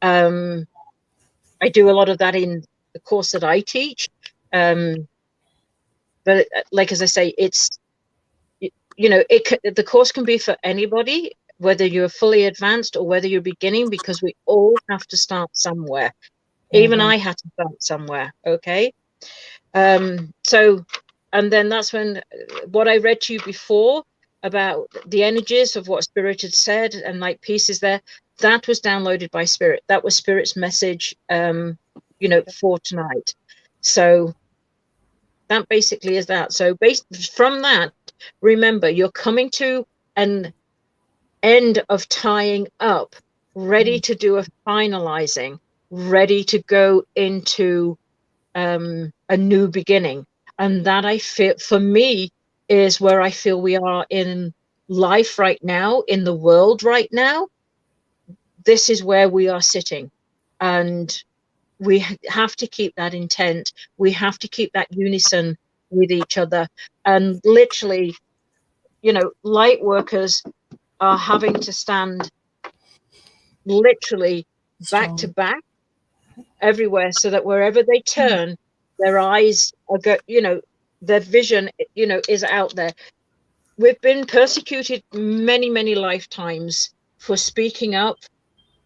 I do a lot of that in the course that I teach. But like, as I say, it's, you know, the course can be for anybody, whether you're fully advanced or whether you're beginning, because we all have to start somewhere. Even I had to start somewhere. Okay. So, and then that's when what I read to you before about the energies of what Spirit had said, and like pieces there, that was downloaded by Spirit. That was Spirit's message, you know, for tonight. So that basically is that. So based from that, remember, you're coming to an end of tying up, ready to do a finalizing, ready to go into a new beginning. And that, I feel, for me, is where I feel we are in life right now, in the world right now. This is where we are sitting, and we have to keep that intent. We have to keep that unison with each other. And literally, you know, light workers are having to stand literally back to back everywhere, so that wherever they turn, their eyes are you know, their vision, you know, is out there. We've been persecuted many lifetimes for speaking up,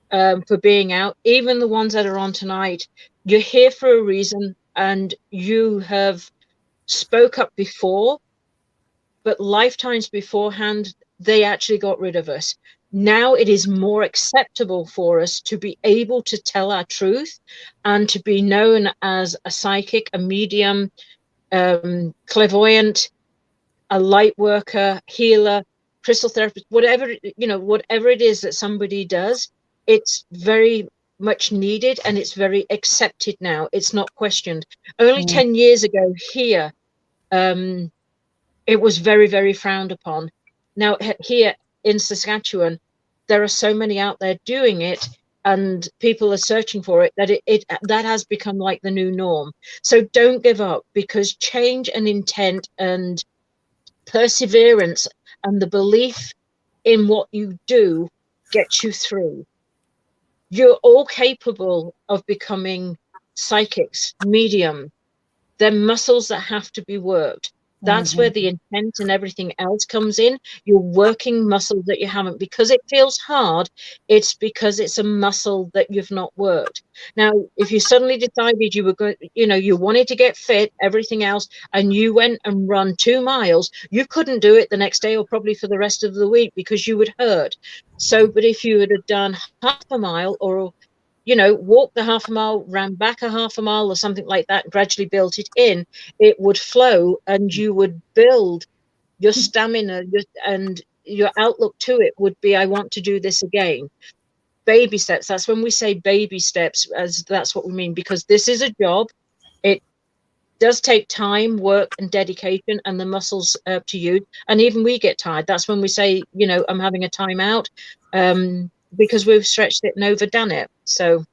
for being out. Even the ones that are on tonight, you're here for a reason, and you have spoke up before, but lifetimes beforehand, they actually got rid of us. Now it is more acceptable for us to be able to tell our truth and to be known as a psychic, a medium, clairvoyant, a light worker, healer, crystal therapist, whatever, you know, whatever it is that somebody does, it's very much needed, and it's very accepted now. It's not questioned. Only 10 years ago here, it was very frowned upon. Now here in Saskatchewan, there are so many out there doing it, and people are searching for it, that that has become like the new norm. So don't give up, because change and intent and perseverance and the belief in what you do gets you through. You're all capable of becoming psychics, medium. They're muscles that have to be worked. That's where the intent and everything else comes in. You're working muscles that you haven't. Because it feels hard, it's because it's a muscle that you've not worked. Now, if you suddenly decided you were going, you wanted to get fit, everything else, and you went and run 2 miles, you couldn't do it the next day or probably for the rest of the week because you would hurt. So, but if you would have done half a mile or walk the half a mile, ran back a half a mile or something like that, gradually built it in, it would flow and you would build your stamina and your outlook to it would be, I want to do this again. Baby steps. That's when we say baby steps, as that's what we mean, because this is a job. It does take time, work and dedication and the muscles to use. And even we get tired. That's when we say, I'm having a timeout. Because we've stretched it and overdone it. So,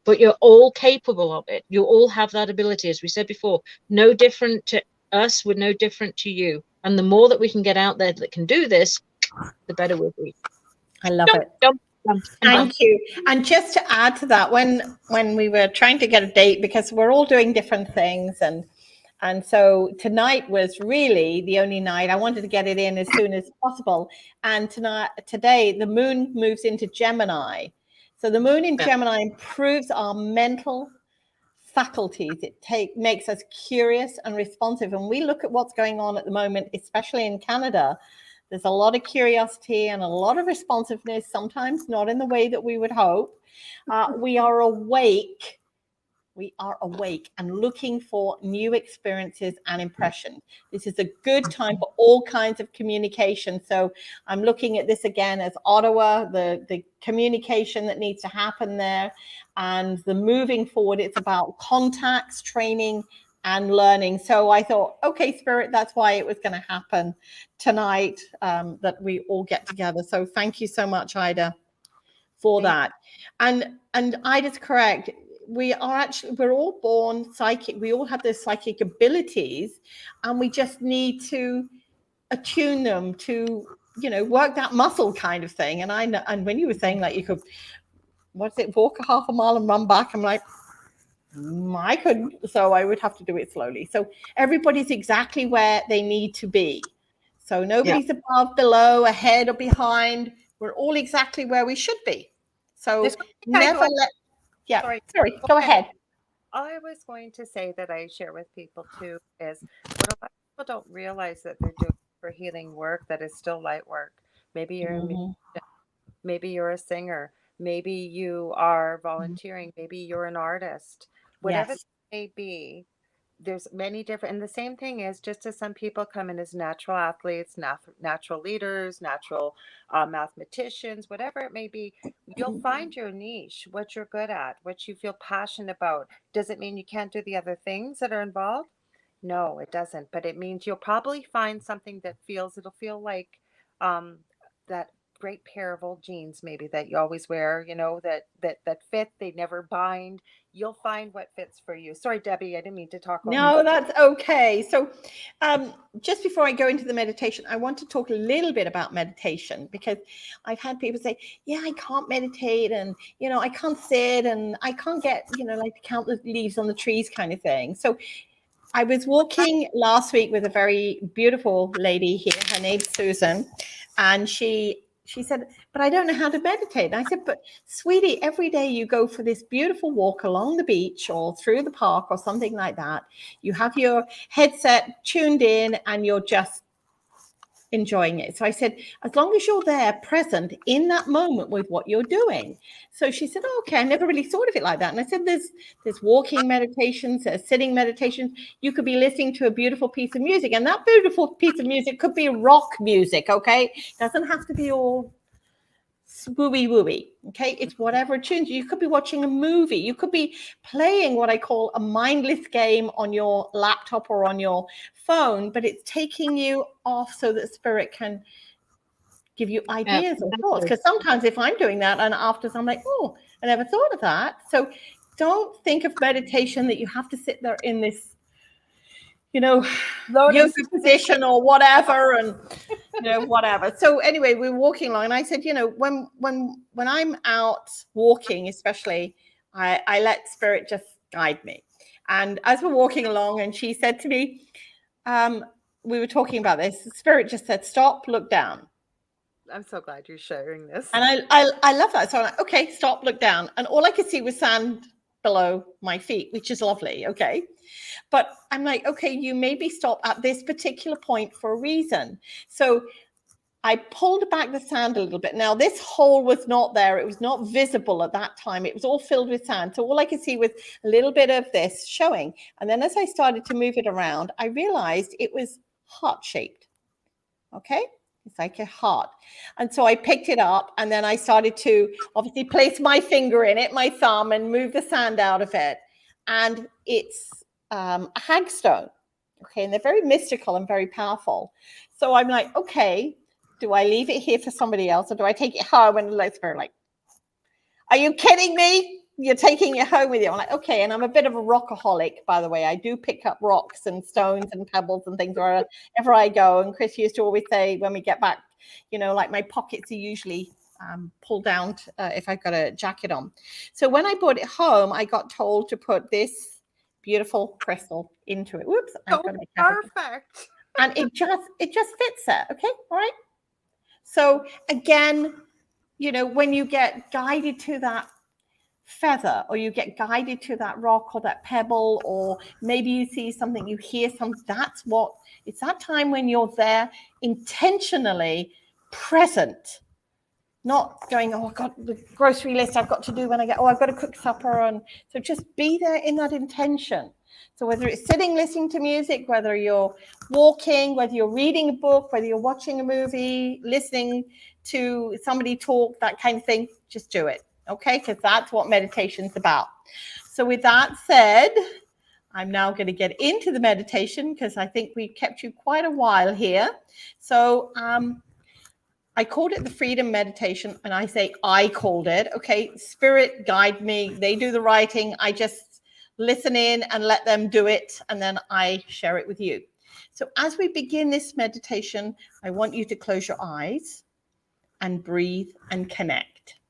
but you're all capable of it. You all have that ability, as we said before. No different to us, we're no different to you. And the more that we can get out there that can do this, the better we'll be. I love it. Thank you. And just to add to that, when we were trying to get a date, because we're all doing different things, and so tonight was really the only night I wanted to get it in as soon as possible. And today, the moon moves into Gemini. So the moon in Gemini improves our mental faculties. It makes us curious and responsive. And we look at what's going on at the moment, especially in Canada. There's a lot of curiosity and a lot of responsiveness, sometimes not in the way that we would hope. We are awake. We are awake and looking for new experiences and impressions. This is a good time for all kinds of communication. So I'm looking at this again as Ottawa, the communication that needs to happen there, and the moving forward. It's about contacts, training, and learning. So I thought, okay, Spirit, that's why it was going to happen tonight, that we all get together. So thank you so much, Ida, for that. And Ida's correct. We're all born psychic. We all have those psychic abilities, and we just need to attune them to, work that muscle kind of thing. And I know, and when you were saying like you could, walk a half a mile and run back, I'm like, I couldn't, so I would have to do it slowly. So everybody's exactly where they need to be. So nobody's above, below, ahead, or behind. We're all exactly where we should be. So never let. Yeah, sorry, go ahead. All I was going to say that I share with people too is what a lot of people don't realize that they're doing for healing work that is still light work. Maybe you're a musician, maybe you're a singer, maybe you are volunteering, maybe you're an artist. Whatever it may be, there's many different, and the same thing is, just as some people come in as natural athletes, natural leaders, natural mathematicians, whatever it may be, you'll find your niche, what you're good at, what you feel passionate about. Does it mean you can't do the other things that are involved? No, it doesn't. But it means you'll probably find something that it'll feel like that great pair of old jeans maybe that you always wear, that fit, they never bind. You'll find what fits for you. Sorry, Debbie, I didn't mean to talk over you. No, that's okay. So just before I go into the meditation, I want to talk a little bit about meditation, because I've had people say, yeah, I can't meditate, and I can't sit, and I can't get like to count the leaves on the trees kind of thing. So I was walking last week with a very beautiful lady here. Her name's Susan, and she said, but I don't know how to meditate. And I said, but sweetie, every day you go for this beautiful walk along the beach or through the park or something like that. You have your headset tuned in and you're just enjoying it. So I said, as long as you're there present in that moment with what you're doing. So she said, oh, okay, I never really thought of it like that. And I said, there's walking meditations, there's sitting meditations. You could be listening to a beautiful piece of music, and that beautiful piece of music could be rock music, okay? It doesn't have to be all wooey, okay? It's whatever tunes. You could be watching a movie. You could be playing what I call a mindless game on your laptop or on your phone, but it's taking you off so that spirit can give you ideas or thoughts. Because sometimes if I'm doing that and after I'm like, oh, I never thought of that. So don't think of meditation that you have to sit there in this yoga position or whatever, and whatever. So anyway, we're walking along, and I said, when I'm out walking, especially, I let spirit just guide me. And as we're walking along, and she said to me, we were talking about this, Spirit just said, stop, look down. I'm so glad you're sharing this. And I love that. So I'm like, okay, stop, look down. And all I could see was sand below my feet, which is lovely. Okay. But I'm like, okay, you maybe stop at this particular point for a reason. So I pulled back the sand a little bit. Now, this hole was not there. It was not visible at that time. It was all filled with sand. So all I could see was a little bit of this showing. And then as I started to move it around, I realized it was heart-shaped. Okay? It's like a heart. And so I picked it up, and then I started to obviously place my finger in it, my thumb, and move the sand out of it. And it's a hagstone. Okay? And they're very mystical and very powerful. So I'm like, okay, do I leave it here for somebody else, or do I take it home? And the Spirit like, are you kidding me? You're taking it home with you. I'm like, okay. And I'm a bit of a rockaholic, by the way. I do pick up rocks and stones and pebbles and things wherever I go. And Chris used to always say when we get back, you know, like my pockets are usually pulled down if I've got a jacket on. So when I brought it home, I got told to put this beautiful crystal into it. Whoops. Oh, perfect. And it just fits it. Okay. All right. So again, you know, when you get guided to that feather, or you get guided to that rock or that pebble, or maybe you see something, you hear something, it's that time when you're there intentionally present, not going, oh, I've got the grocery list I've got to do when I get, oh, I've got to cook supper. And so just be there in that intention. So whether it's sitting, listening to music, whether you're walking, whether you're reading a book, whether you're watching a movie, listening to somebody talk, that kind of thing, just do it. Okay, because that's what meditation's about. So with that said, I'm now going to get into the meditation, because I think we've kept you quite a while here. So I called it the Freedom Meditation, and I say I called it. Okay, Spirit guide me. They do the writing. I just listen in and let them do it, and then I share it with you. So as we begin this meditation, I want you to close your eyes and breathe and connect.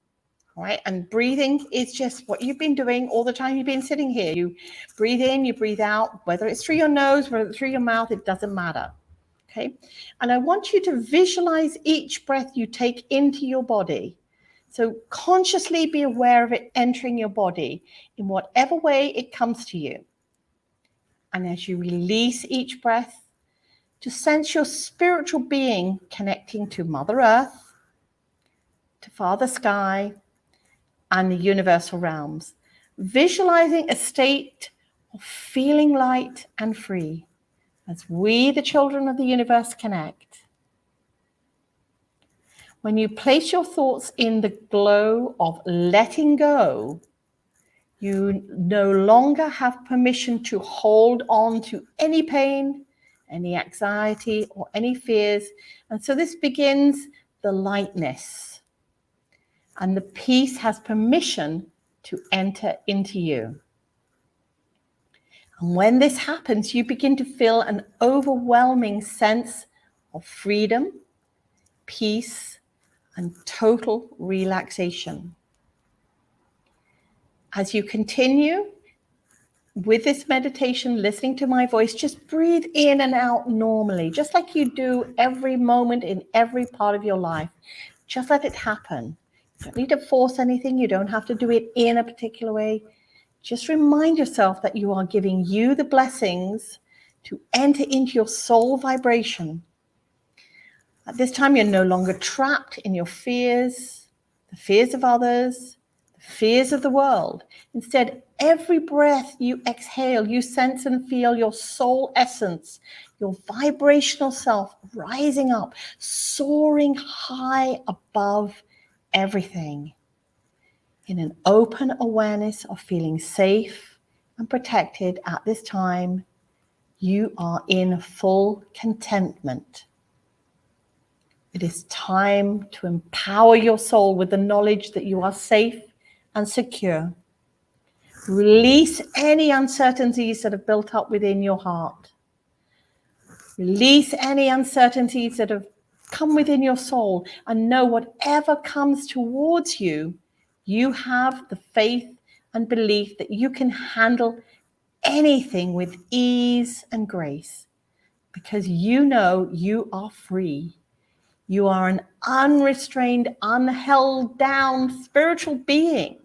All right, and breathing is just what you've been doing all the time you've been sitting here. You breathe in, you breathe out, whether it's through your nose, whether it's through your mouth, it doesn't matter. Okay, and I want you to visualize each breath you take into your body. So consciously be aware of it entering your body in whatever way it comes to you. And as you release each breath, to sense your spiritual being connecting to Mother Earth, to Father Sky, and the universal realms, visualizing a state of feeling light and free as we, the children of the universe, connect. When you place your thoughts in the glow of letting go, you no longer have permission to hold on to any pain, any anxiety, or any fears. And so this begins the lightness. And the peace has permission to enter into you. And when this happens, you begin to feel an overwhelming sense of freedom, peace, and total relaxation. As you continue with this meditation, listening to my voice, just breathe in and out normally, just like you do every moment in every part of your life. Just let it happen. You don't need to force anything. You don't have to do it in a particular way. Just remind yourself that you are giving you the blessings to enter into your soul vibration. At this time, you're no longer trapped in your fears, the fears of others, the fears of the world. Instead, every breath you exhale, you sense and feel your soul essence, your vibrational self rising up, soaring high above everything, in an open awareness of feeling safe and protected at this time. You are in full contentment. It is time to empower your soul with the knowledge that you are safe and secure. Release any uncertainties that have built up within your heart. Release any uncertainties that have come within your soul, and know whatever comes towards you, you have the faith and belief that you can handle anything with ease and grace, because you know you are free. You are an unrestrained, unheld down spiritual being.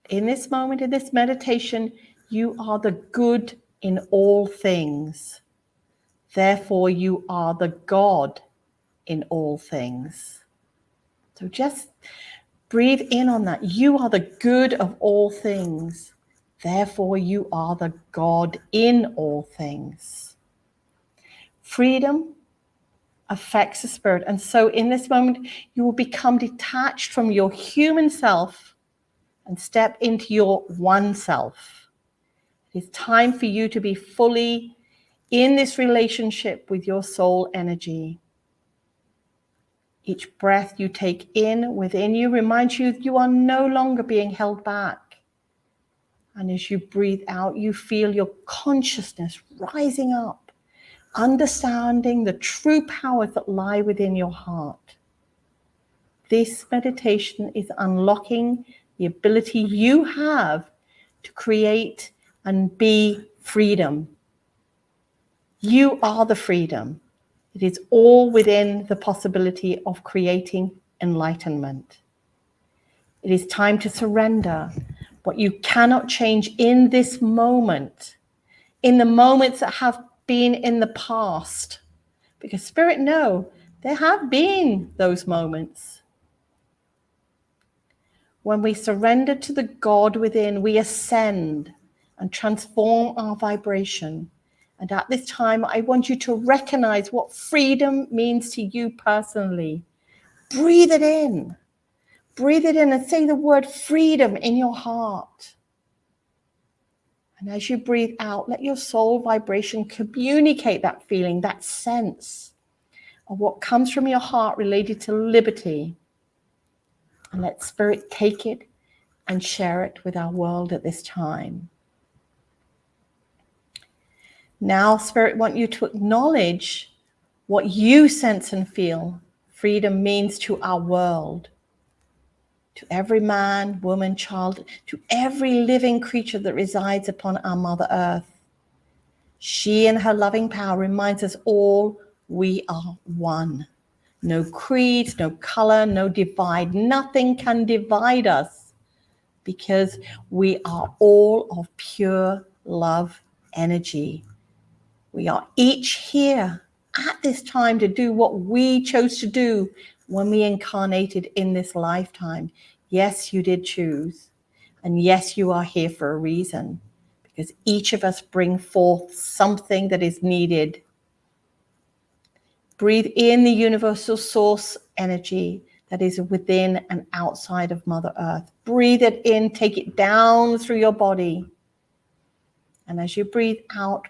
In this moment, in this meditation, you are the good in all things. Therefore, you are the God in all things. So just breathe in on that. You are the good of all things. Therefore, you are the God in all things. Freedom affects the spirit. And so in this moment, you will become detached from your human self and step into your one self. It's time for you to be fully in this relationship with your soul energy. Each breath you take in within you reminds you that you are no longer being held back. And as you breathe out, you feel your consciousness rising up, understanding the true powers that lie within your heart. This meditation is unlocking the ability you have to create and be freedom. You are the freedom. It is all within the possibility of creating enlightenment. It is time to surrender what you cannot change in this moment, in the moments that have been in the past. Because Spirit know there have been those moments. When we surrender to the God within, we ascend and transform our vibration. And at this time, I want you to recognize what freedom means to you personally. Breathe it in. Breathe it in and say the word freedom in your heart. And as you breathe out, let your soul vibration communicate that feeling, that sense of what comes from your heart related to liberty. And let Spirit take it and share it with our world at this time. Now, Spirit wants you to acknowledge what you sense and feel freedom means to our world, to every man, woman, child, to every living creature that resides upon our Mother Earth. She in her loving power reminds us all we are one. No creed, no color, no divide. Nothing can divide us because we are all of pure love energy. We are each here at this time to do what we chose to do when we incarnated in this lifetime. Yes, you did choose. And yes, you are here for a reason, because each of us bring forth something that is needed. Breathe in the universal source energy that is within and outside of Mother Earth. Breathe it in, take it down through your body. And as you breathe out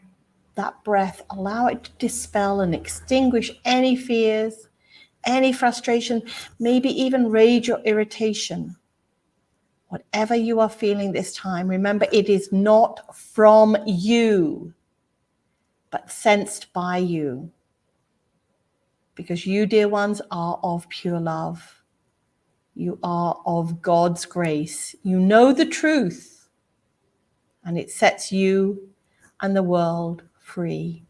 that breath, allow it to dispel and extinguish any fears, any frustration, maybe even rage or irritation. Whatever you are feeling this time, remember it is not from you, but sensed by you. Because you, dear ones, are of pure love. You are of God's grace. You know the truth, and it sets you and the world free.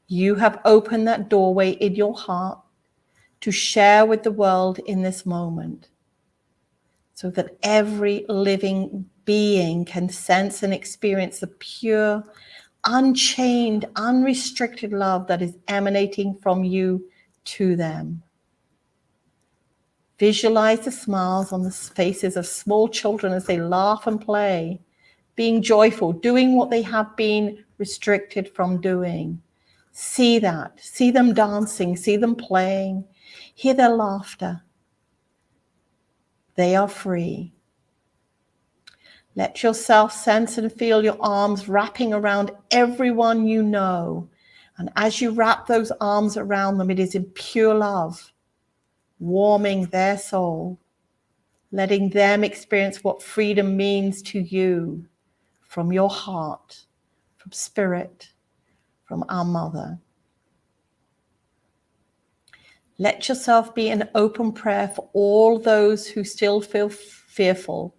You have opened that doorway in your heart to share with the world in this moment, so that every living being can sense and experience the pure, unchained, unrestricted love that is emanating from you to them. Visualize the smiles on the faces of small children as they laugh and play, being joyful, doing what they have been restricted from doing. See that. See them dancing. See them playing. Hear their laughter. They are free. Let yourself sense and feel your arms wrapping around everyone you know. And as you wrap those arms around them, it is in pure love, warming their soul, letting them experience what freedom means to you from your heart, from Spirit, from our Mother. Let yourself be an open prayer for all those who still feel fearful,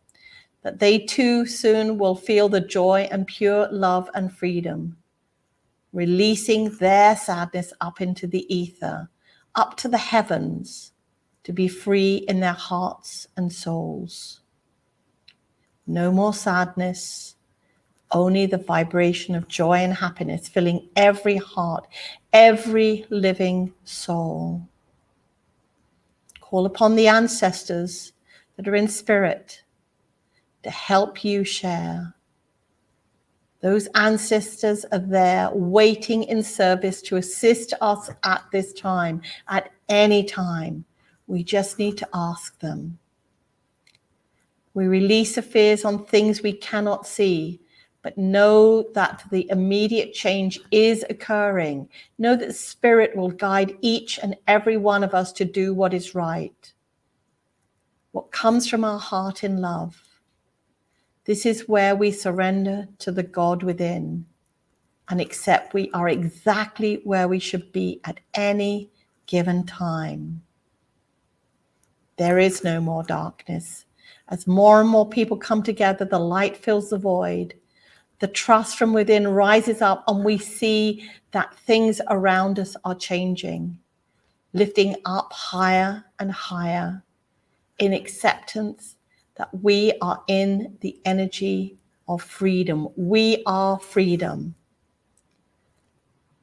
that they too soon will feel the joy and pure love and freedom. releasing their sadness up into the ether, up to the heavens, to be free in their hearts and souls. No more sadness, only the vibration of joy and happiness filling every heart, every living soul. Call upon the ancestors that are in spirit to help you share. Those ancestors are there waiting in service to assist us at this time, at any time. We just need to ask them. We release the fears on things we cannot see, but know that the immediate change is occurring. Know that Spirit will guide each and every one of us to do what is right, what comes from our heart in love. This is where we surrender to the God within and accept we are exactly where we should be at any given time. There is no more darkness. As more and more people come together, the light fills the void. The trust from within rises up, and we see that things around us are changing, lifting up higher and higher in acceptance that we are in the energy of freedom. We are freedom.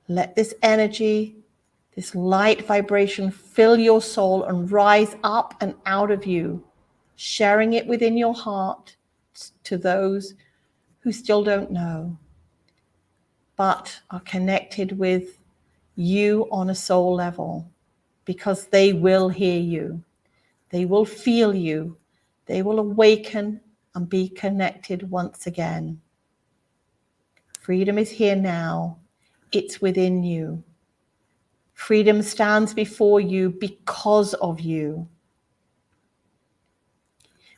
Let this energy, this light vibration fill your soul and rise up and out of you, sharing it within your heart to those who still don't know, but are connected with you on a soul level, because they will hear you. They will feel you. They will awaken and be connected once again. Freedom is here now. It's within you. Freedom stands before you because of you.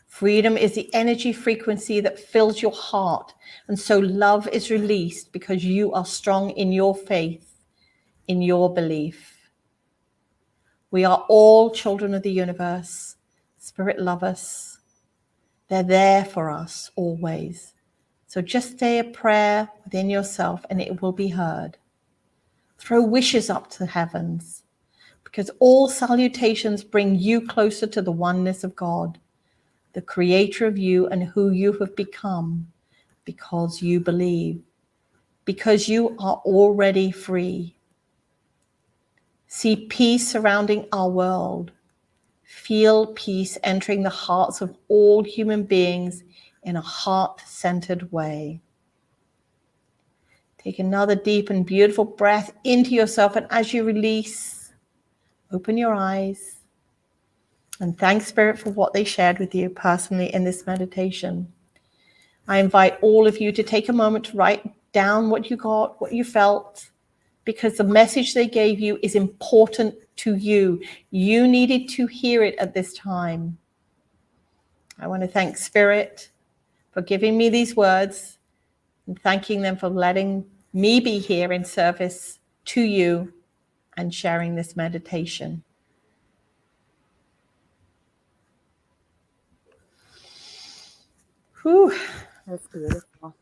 Freedom is the energy frequency that fills your heart, and so love is released because you are strong in your faith, in your belief. We are all children of the universe. Spirit love us. They're there for us always. So just say a prayer within yourself and it will be heard. Throw wishes up to the heavens, because all salutations bring you closer to the oneness of God, the creator of you and who you have become, because you believe, because you are already free. See peace surrounding our world. Feel peace entering the hearts of all human beings in a heart-centered way. Take another deep and beautiful breath into yourself, and as you release, open your eyes and thank Spirit for what they shared with you personally in this meditation. I invite all of you to take a moment to write down what you got, what you felt, because the message they gave you is important to you. You needed to hear it at this time. I want to thank Spirit for giving me these words and thanking them for letting me be here in service to you and sharing this meditation. Whew. That's beautiful.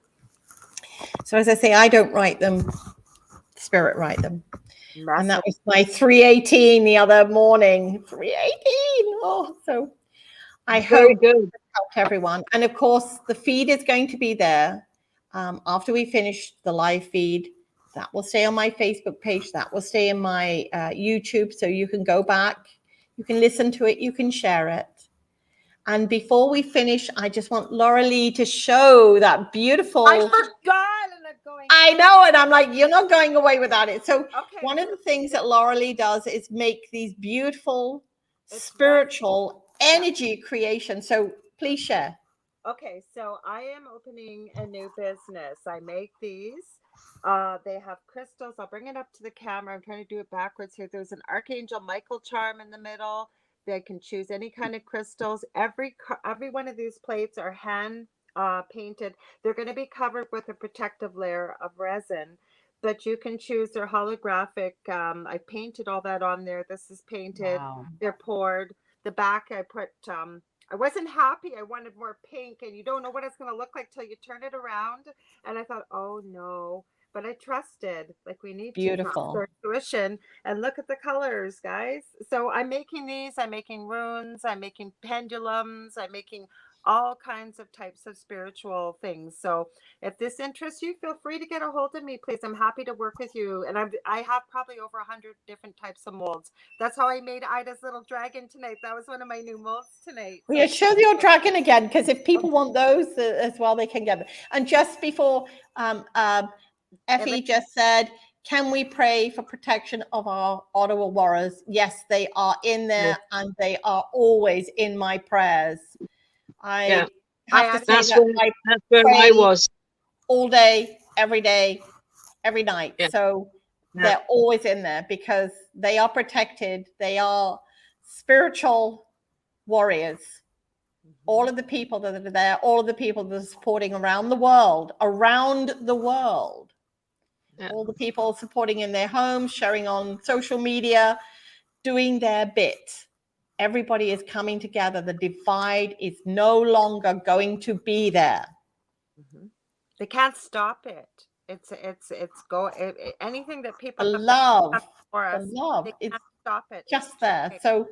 So as I say, I don't write them, Spirit write them. Massive. And that was my 318 the other morning. 318. Oh, so I Very hope good. it helped everyone. And of course, the feed is going to be there after we finish the live feed. That will stay on my Facebook page. That will stay in my YouTube. So you can go back, you can listen to it, you can share it. And before we finish, I just want Lorilei to show that beautiful. I forgot, and I'm going. I know, and I'm like, you're not going away without it. So Okay. one of the things that Lorilei does is make these beautiful It's spiritual energy creations. So please share. Okay, so I am opening a new business. I make these. They have crystals. I'll bring it up to the camera. I'm trying to do it backwards here. There's an Archangel Michael charm in the middle. They can choose any kind of crystals. Every one of these plates are hand painted. They're going to be covered with a protective layer of resin, but you can choose their holographic. I painted all that on there. This is painted. Wow. They're poured. The back I put. I wasn't happy. I wanted more pink, and you don't know what it's going to look like till you turn it around. And I thought, oh no. but I trusted, like we need Beautiful. to trust our intuition. And look at the colors, guys. So I'm making these, I'm making runes, I'm making pendulums, I'm making all kinds of types of spiritual things. So if this interests you, feel free to get a hold of me, please. I'm happy to work with you. And I have probably over 100 different types of molds. That's how I made Ida's little dragon tonight. That was one of my new molds tonight. Well, yeah, show your dragon again, because if people want those as well, they can get them. And just before Effie just said, can we pray for protection of our Ottawa warriors? Yes, they are in there, and they are always in my prayers. I have to say that's where I was all day, every night. Yeah. So they're always in there because they are protected. They are spiritual warriors. All of the people that are there, all of the people that are supporting around the world, all the people supporting in their homes, sharing on social media, doing their bit. Everybody is coming together. The divide is no longer going to be there. They can't stop it. It's anything that people the love they can't stop it. Just there. So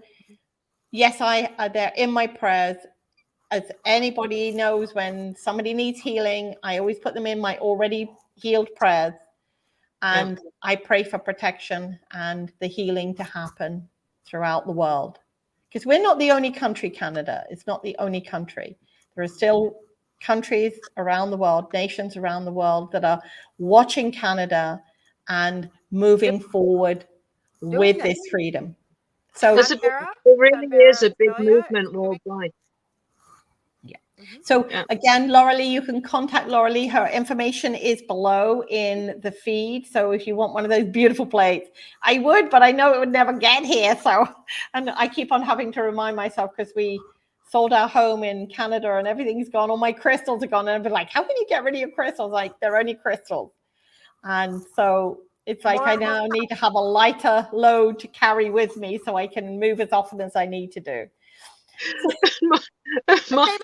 yes, they're in my prayers. As anybody knows, when somebody needs healing, I always put them in my already healed prayers, and I pray for protection and the healing to happen throughout the world. Because we're not the only country, Canada. It's not the only country. There are still countries around the world, nations around the world that are watching Canada and moving forward with this freedom. So there really is a big movement worldwide. So again, Lorilei, you can contact Lorilei. Her information is below in the feed. So if you want one of those beautiful plates, I would, but I know it would never get here. So, and I keep on having to remind myself because we sold our home in Canada and everything's gone. All my crystals are gone. And I'd be like, how can you get rid of your crystals? Like, they're only crystals. And so it's like I now need to have a lighter load to carry with me so I can move as often as I need to do. my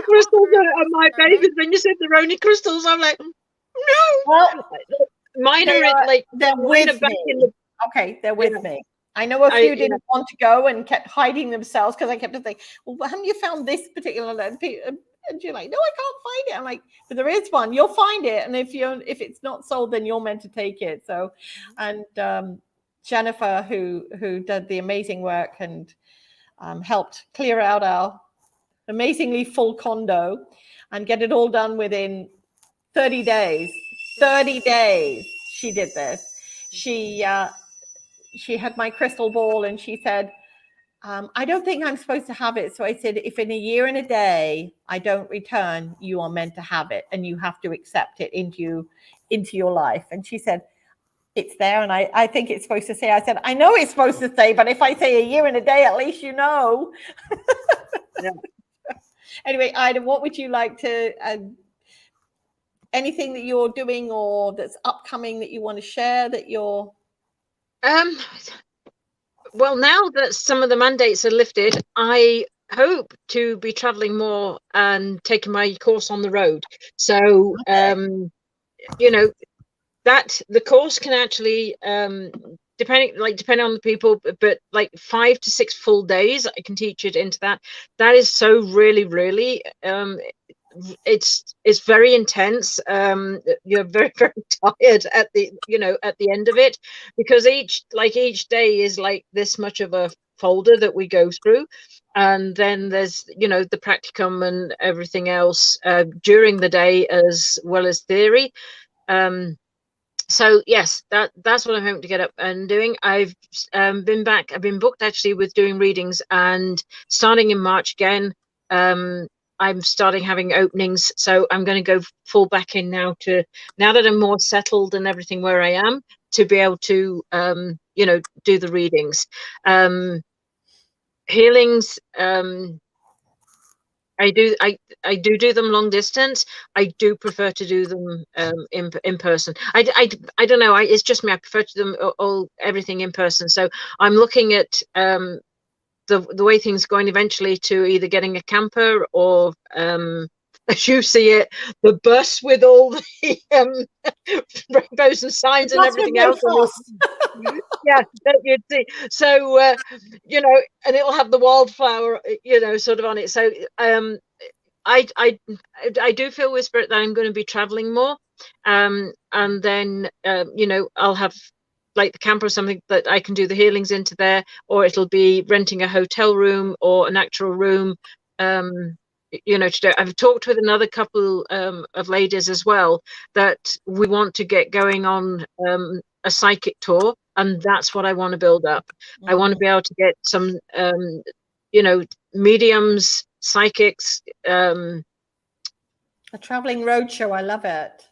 crystals are my babies. When you said they're only crystals, I'm like, no. Well, mine are like they're with me. Okay, they're with me. I know a few didn't want to go and kept hiding themselves because I kept saying, well, haven't you found this particular? And you're like, no, I can't find it. I'm like, but there is one. You'll find it. And if it's not sold, then you're meant to take it. So, and Jennifer, who did the amazing work and helped clear out our amazingly full condo and get it all done within 30 days. 30 days she did this. She had my crystal ball and she said, I don't think I'm supposed to have it. So I said, if in a year and a day I don't return, you are meant to have it and you have to accept it into your life. And she said, it's there. And I think it's supposed to say, I said, I know it's supposed to say, but if I say a year and a day, at least you know. Anyway, Ida, what would you like to, anything that you're doing or that's upcoming that you want to share that you're? Well, now that some of the mandates are lifted, I hope to be traveling more and taking my course on the road. So, you know, that the course can actually, depending on the people, but like 5 to 6 full days, I can teach it into that. That is so really, it's very intense. You're very, very tired at the end of it, because each day is like this much of a folder that we go through, and then there's the practicum and everything else during the day as well as theory. So yes, that's what I'm hoping to get up and doing. I've been booked actually with doing readings, and starting in March again, I'm starting having openings, so I'm going to go full back in now that I'm more settled and everything where I am, to be able to do the readings. Healings, I do them long distance. I do prefer to do them in person. I don't know. It's just me. I prefer to do them everything in person. So I'm looking at the way things are going eventually to either getting a camper or as you see it, the bus with all the rainbows and signs and everything else. Yeah, that you'd see. So and it'll have the wildflower, sort of on it. So I do feel with spirit that I'm going to be traveling more, and then I'll have like the camper or something that I can do the healings into there, or it'll be renting a hotel room or an actual room. I've talked with another couple of ladies as well that we want to get going on a psychic tour, and that's what I want to build up. I want to be able to get some mediums, psychics, a traveling roadshow. I love it.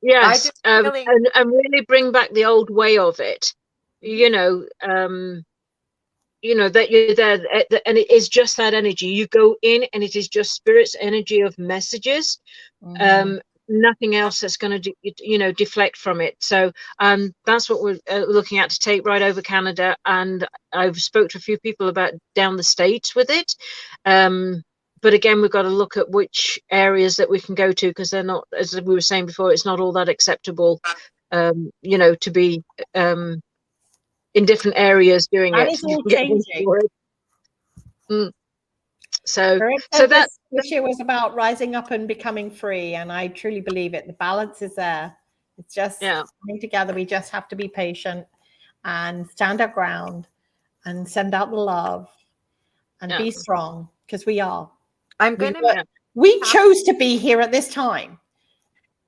Yes, and really bring back the old way of it. That you're there, and it is just that energy. You go in, and it is just spirit's energy of messages. Nothing else that's going to deflect from it. So that's what we're looking at to take right over Canada. And I've spoke to a few people about down the States with it. But again, we've got to look at which areas that we can go to, because they're not, as we were saying before, it's not all that acceptable, to be in different areas doing that it. Is all changing. So that this year was about rising up and becoming free, and I truly believe it. The balance is there. It's just coming together. We just have to be patient and stand our ground and send out the love and be strong, because we are. We chose to be here at this time.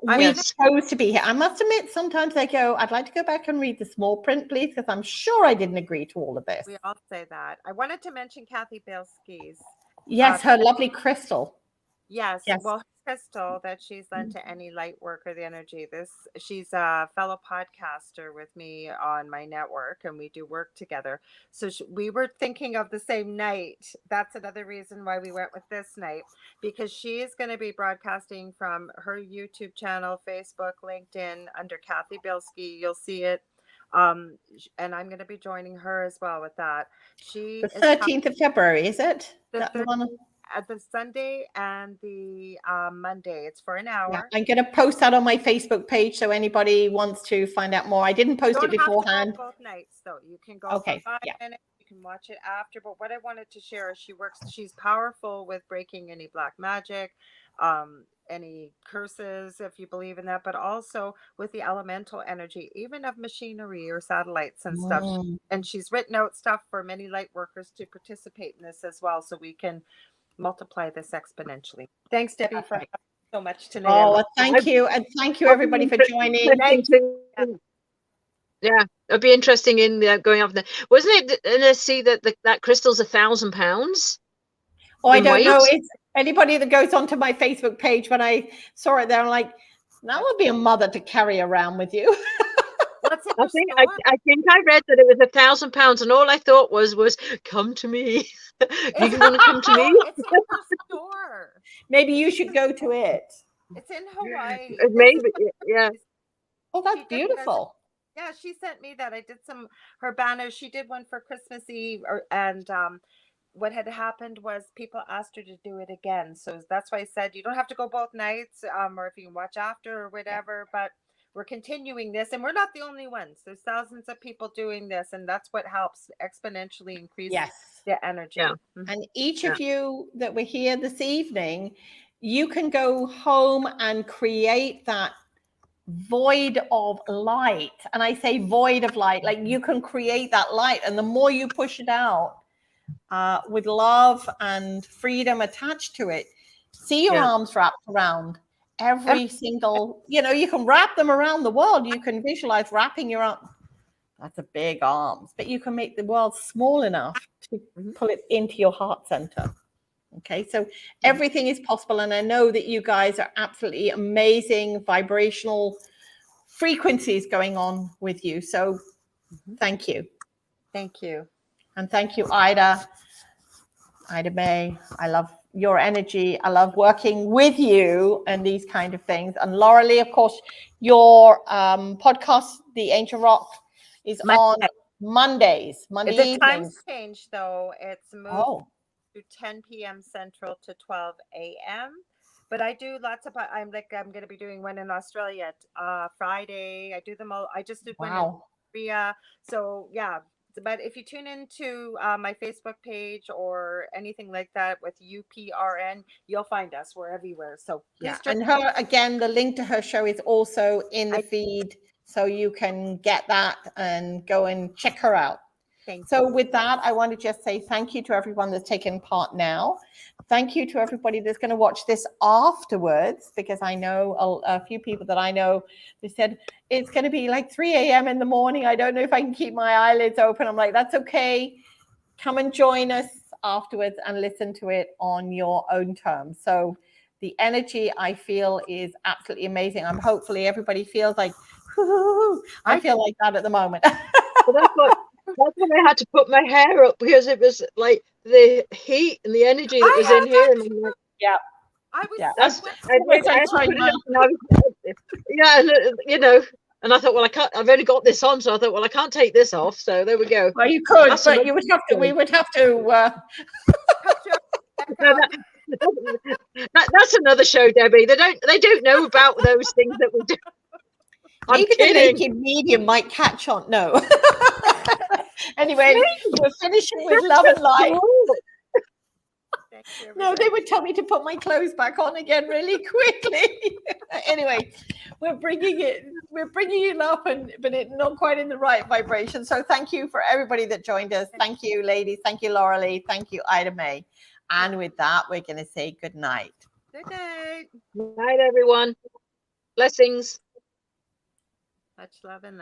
We chose to be here. I must admit, sometimes I go, I'd like to go back and read the small print, please, because I'm sure I didn't agree to all of this. We all say that. I wanted to mention Kathy Bielski's. Yes, her lovely crystal. Yes. Well, crystal that she's lent to any light worker, the energy. She's a fellow podcaster with me on my network, and we do work together. So we were thinking of the same night. That's another reason why we went with this night, because she is going to be broadcasting from her YouTube channel, Facebook, LinkedIn under Kathy Bielski. You'll see it. And I'm going to be joining her as well with that. The 13th of February, is it? At the Sunday and the Monday. It's for an hour. Yeah, I'm going to post that on my Facebook page, so anybody wants to find out more. I didn't post it beforehand. Both nights, though. You can go for 5 minutes. You can watch it after. But what I wanted to share is she's powerful with breaking any black magic, any curses, if you believe in that, but also with the elemental energy, even of machinery or satellites and stuff. And she's written out stuff for many light workers to participate in this as well, so we can multiply this exponentially. Thanks, Debbie, for so much tonight. Oh, thank you. And thank you, everybody, for joining. Yeah, it'll be interesting in going off there. Wasn't it, let's see, that crystal's £1,000? Oh, I don't know. It's anybody that goes onto my Facebook page, when I saw it there, I'm like, that would be a mother to carry around with you. I think I read that it was £1,000, and all I thought was come to me. Do you want to come to me? It's in her store. Maybe you should go to it. It's in Hawaii. Maybe, yeah. Oh, that's beautiful. Yeah, she sent me that. I did her banners. She did one for Christmas Eve, and what had happened was people asked her to do it again. So that's why I said you don't have to go both nights, or if you can watch after or whatever, but we're continuing this, and we're not the only ones. There's thousands of people doing this, and that's what helps exponentially increase the energy. Yeah. And each of you that were here this evening, you can go home and create that void of light. And I say void of light, like you can create that light, and the more you push it out with love and freedom attached to it, see your arms wrapped around every single, you can wrap them around the world. You can visualize wrapping your arm. That's a big arms, but you can make the world small enough to pull it into your heart center. Okay, so everything is possible. And I know that you guys are absolutely amazing vibrational frequencies going on with you. So thank you. Thank you. And thank you, Ida May. I love your energy. I love working with you and these kind of things. And Lorilei, of course, your podcast, The Ancient Rock, is on Mondays, Monday evenings. The time's changed, though. It's moved to 10 p.m. Central to 12 a.m. But I do lots of, I'm going to be doing one in Australia Friday. I do them all. I just did one in Korea. So yeah, but if you tune into my Facebook page or anything like that with UPRN, you'll find us. We're everywhere. So yeah, and her, again, the link to her show is also in the feed, so you can get that and go and check her out. So with that, I want to just say thank you to everyone that's taken part now. Thank you to everybody that's going to watch this afterwards, because I know a few people that I know, they said, it's going to be like 3 a.m. in the morning. I don't know if I can keep my eyelids open. I'm like, that's okay. Come and join us afterwards and listen to it on your own terms. So the energy, I feel, is absolutely amazing. Hopefully everybody feels like, I feel like that at the moment. That's when I had to put my hair up, because it was like the heat and the energy that was in here. And I'm like, yeah, I and I thought, well, I can't. I've only got this on, so I thought, well, I can't take this off. So there we go. Well, you could, but you would have to. We would have to. That's another show, Debbie. They don't know about those things that we do. Maybe the naked medium might catch on. No. Anyway, we're finishing with love and light. No, they would tell me to put my clothes back on again really quickly. Anyway, we're bringing it up, but it's not quite in the right vibration. So thank you for everybody that joined us. Thank you, ladies. Thank you, Lorilei. Thank you, Ida May. And with that, we're going to say good night. Good night. Good night, everyone. Blessings. Much love and light.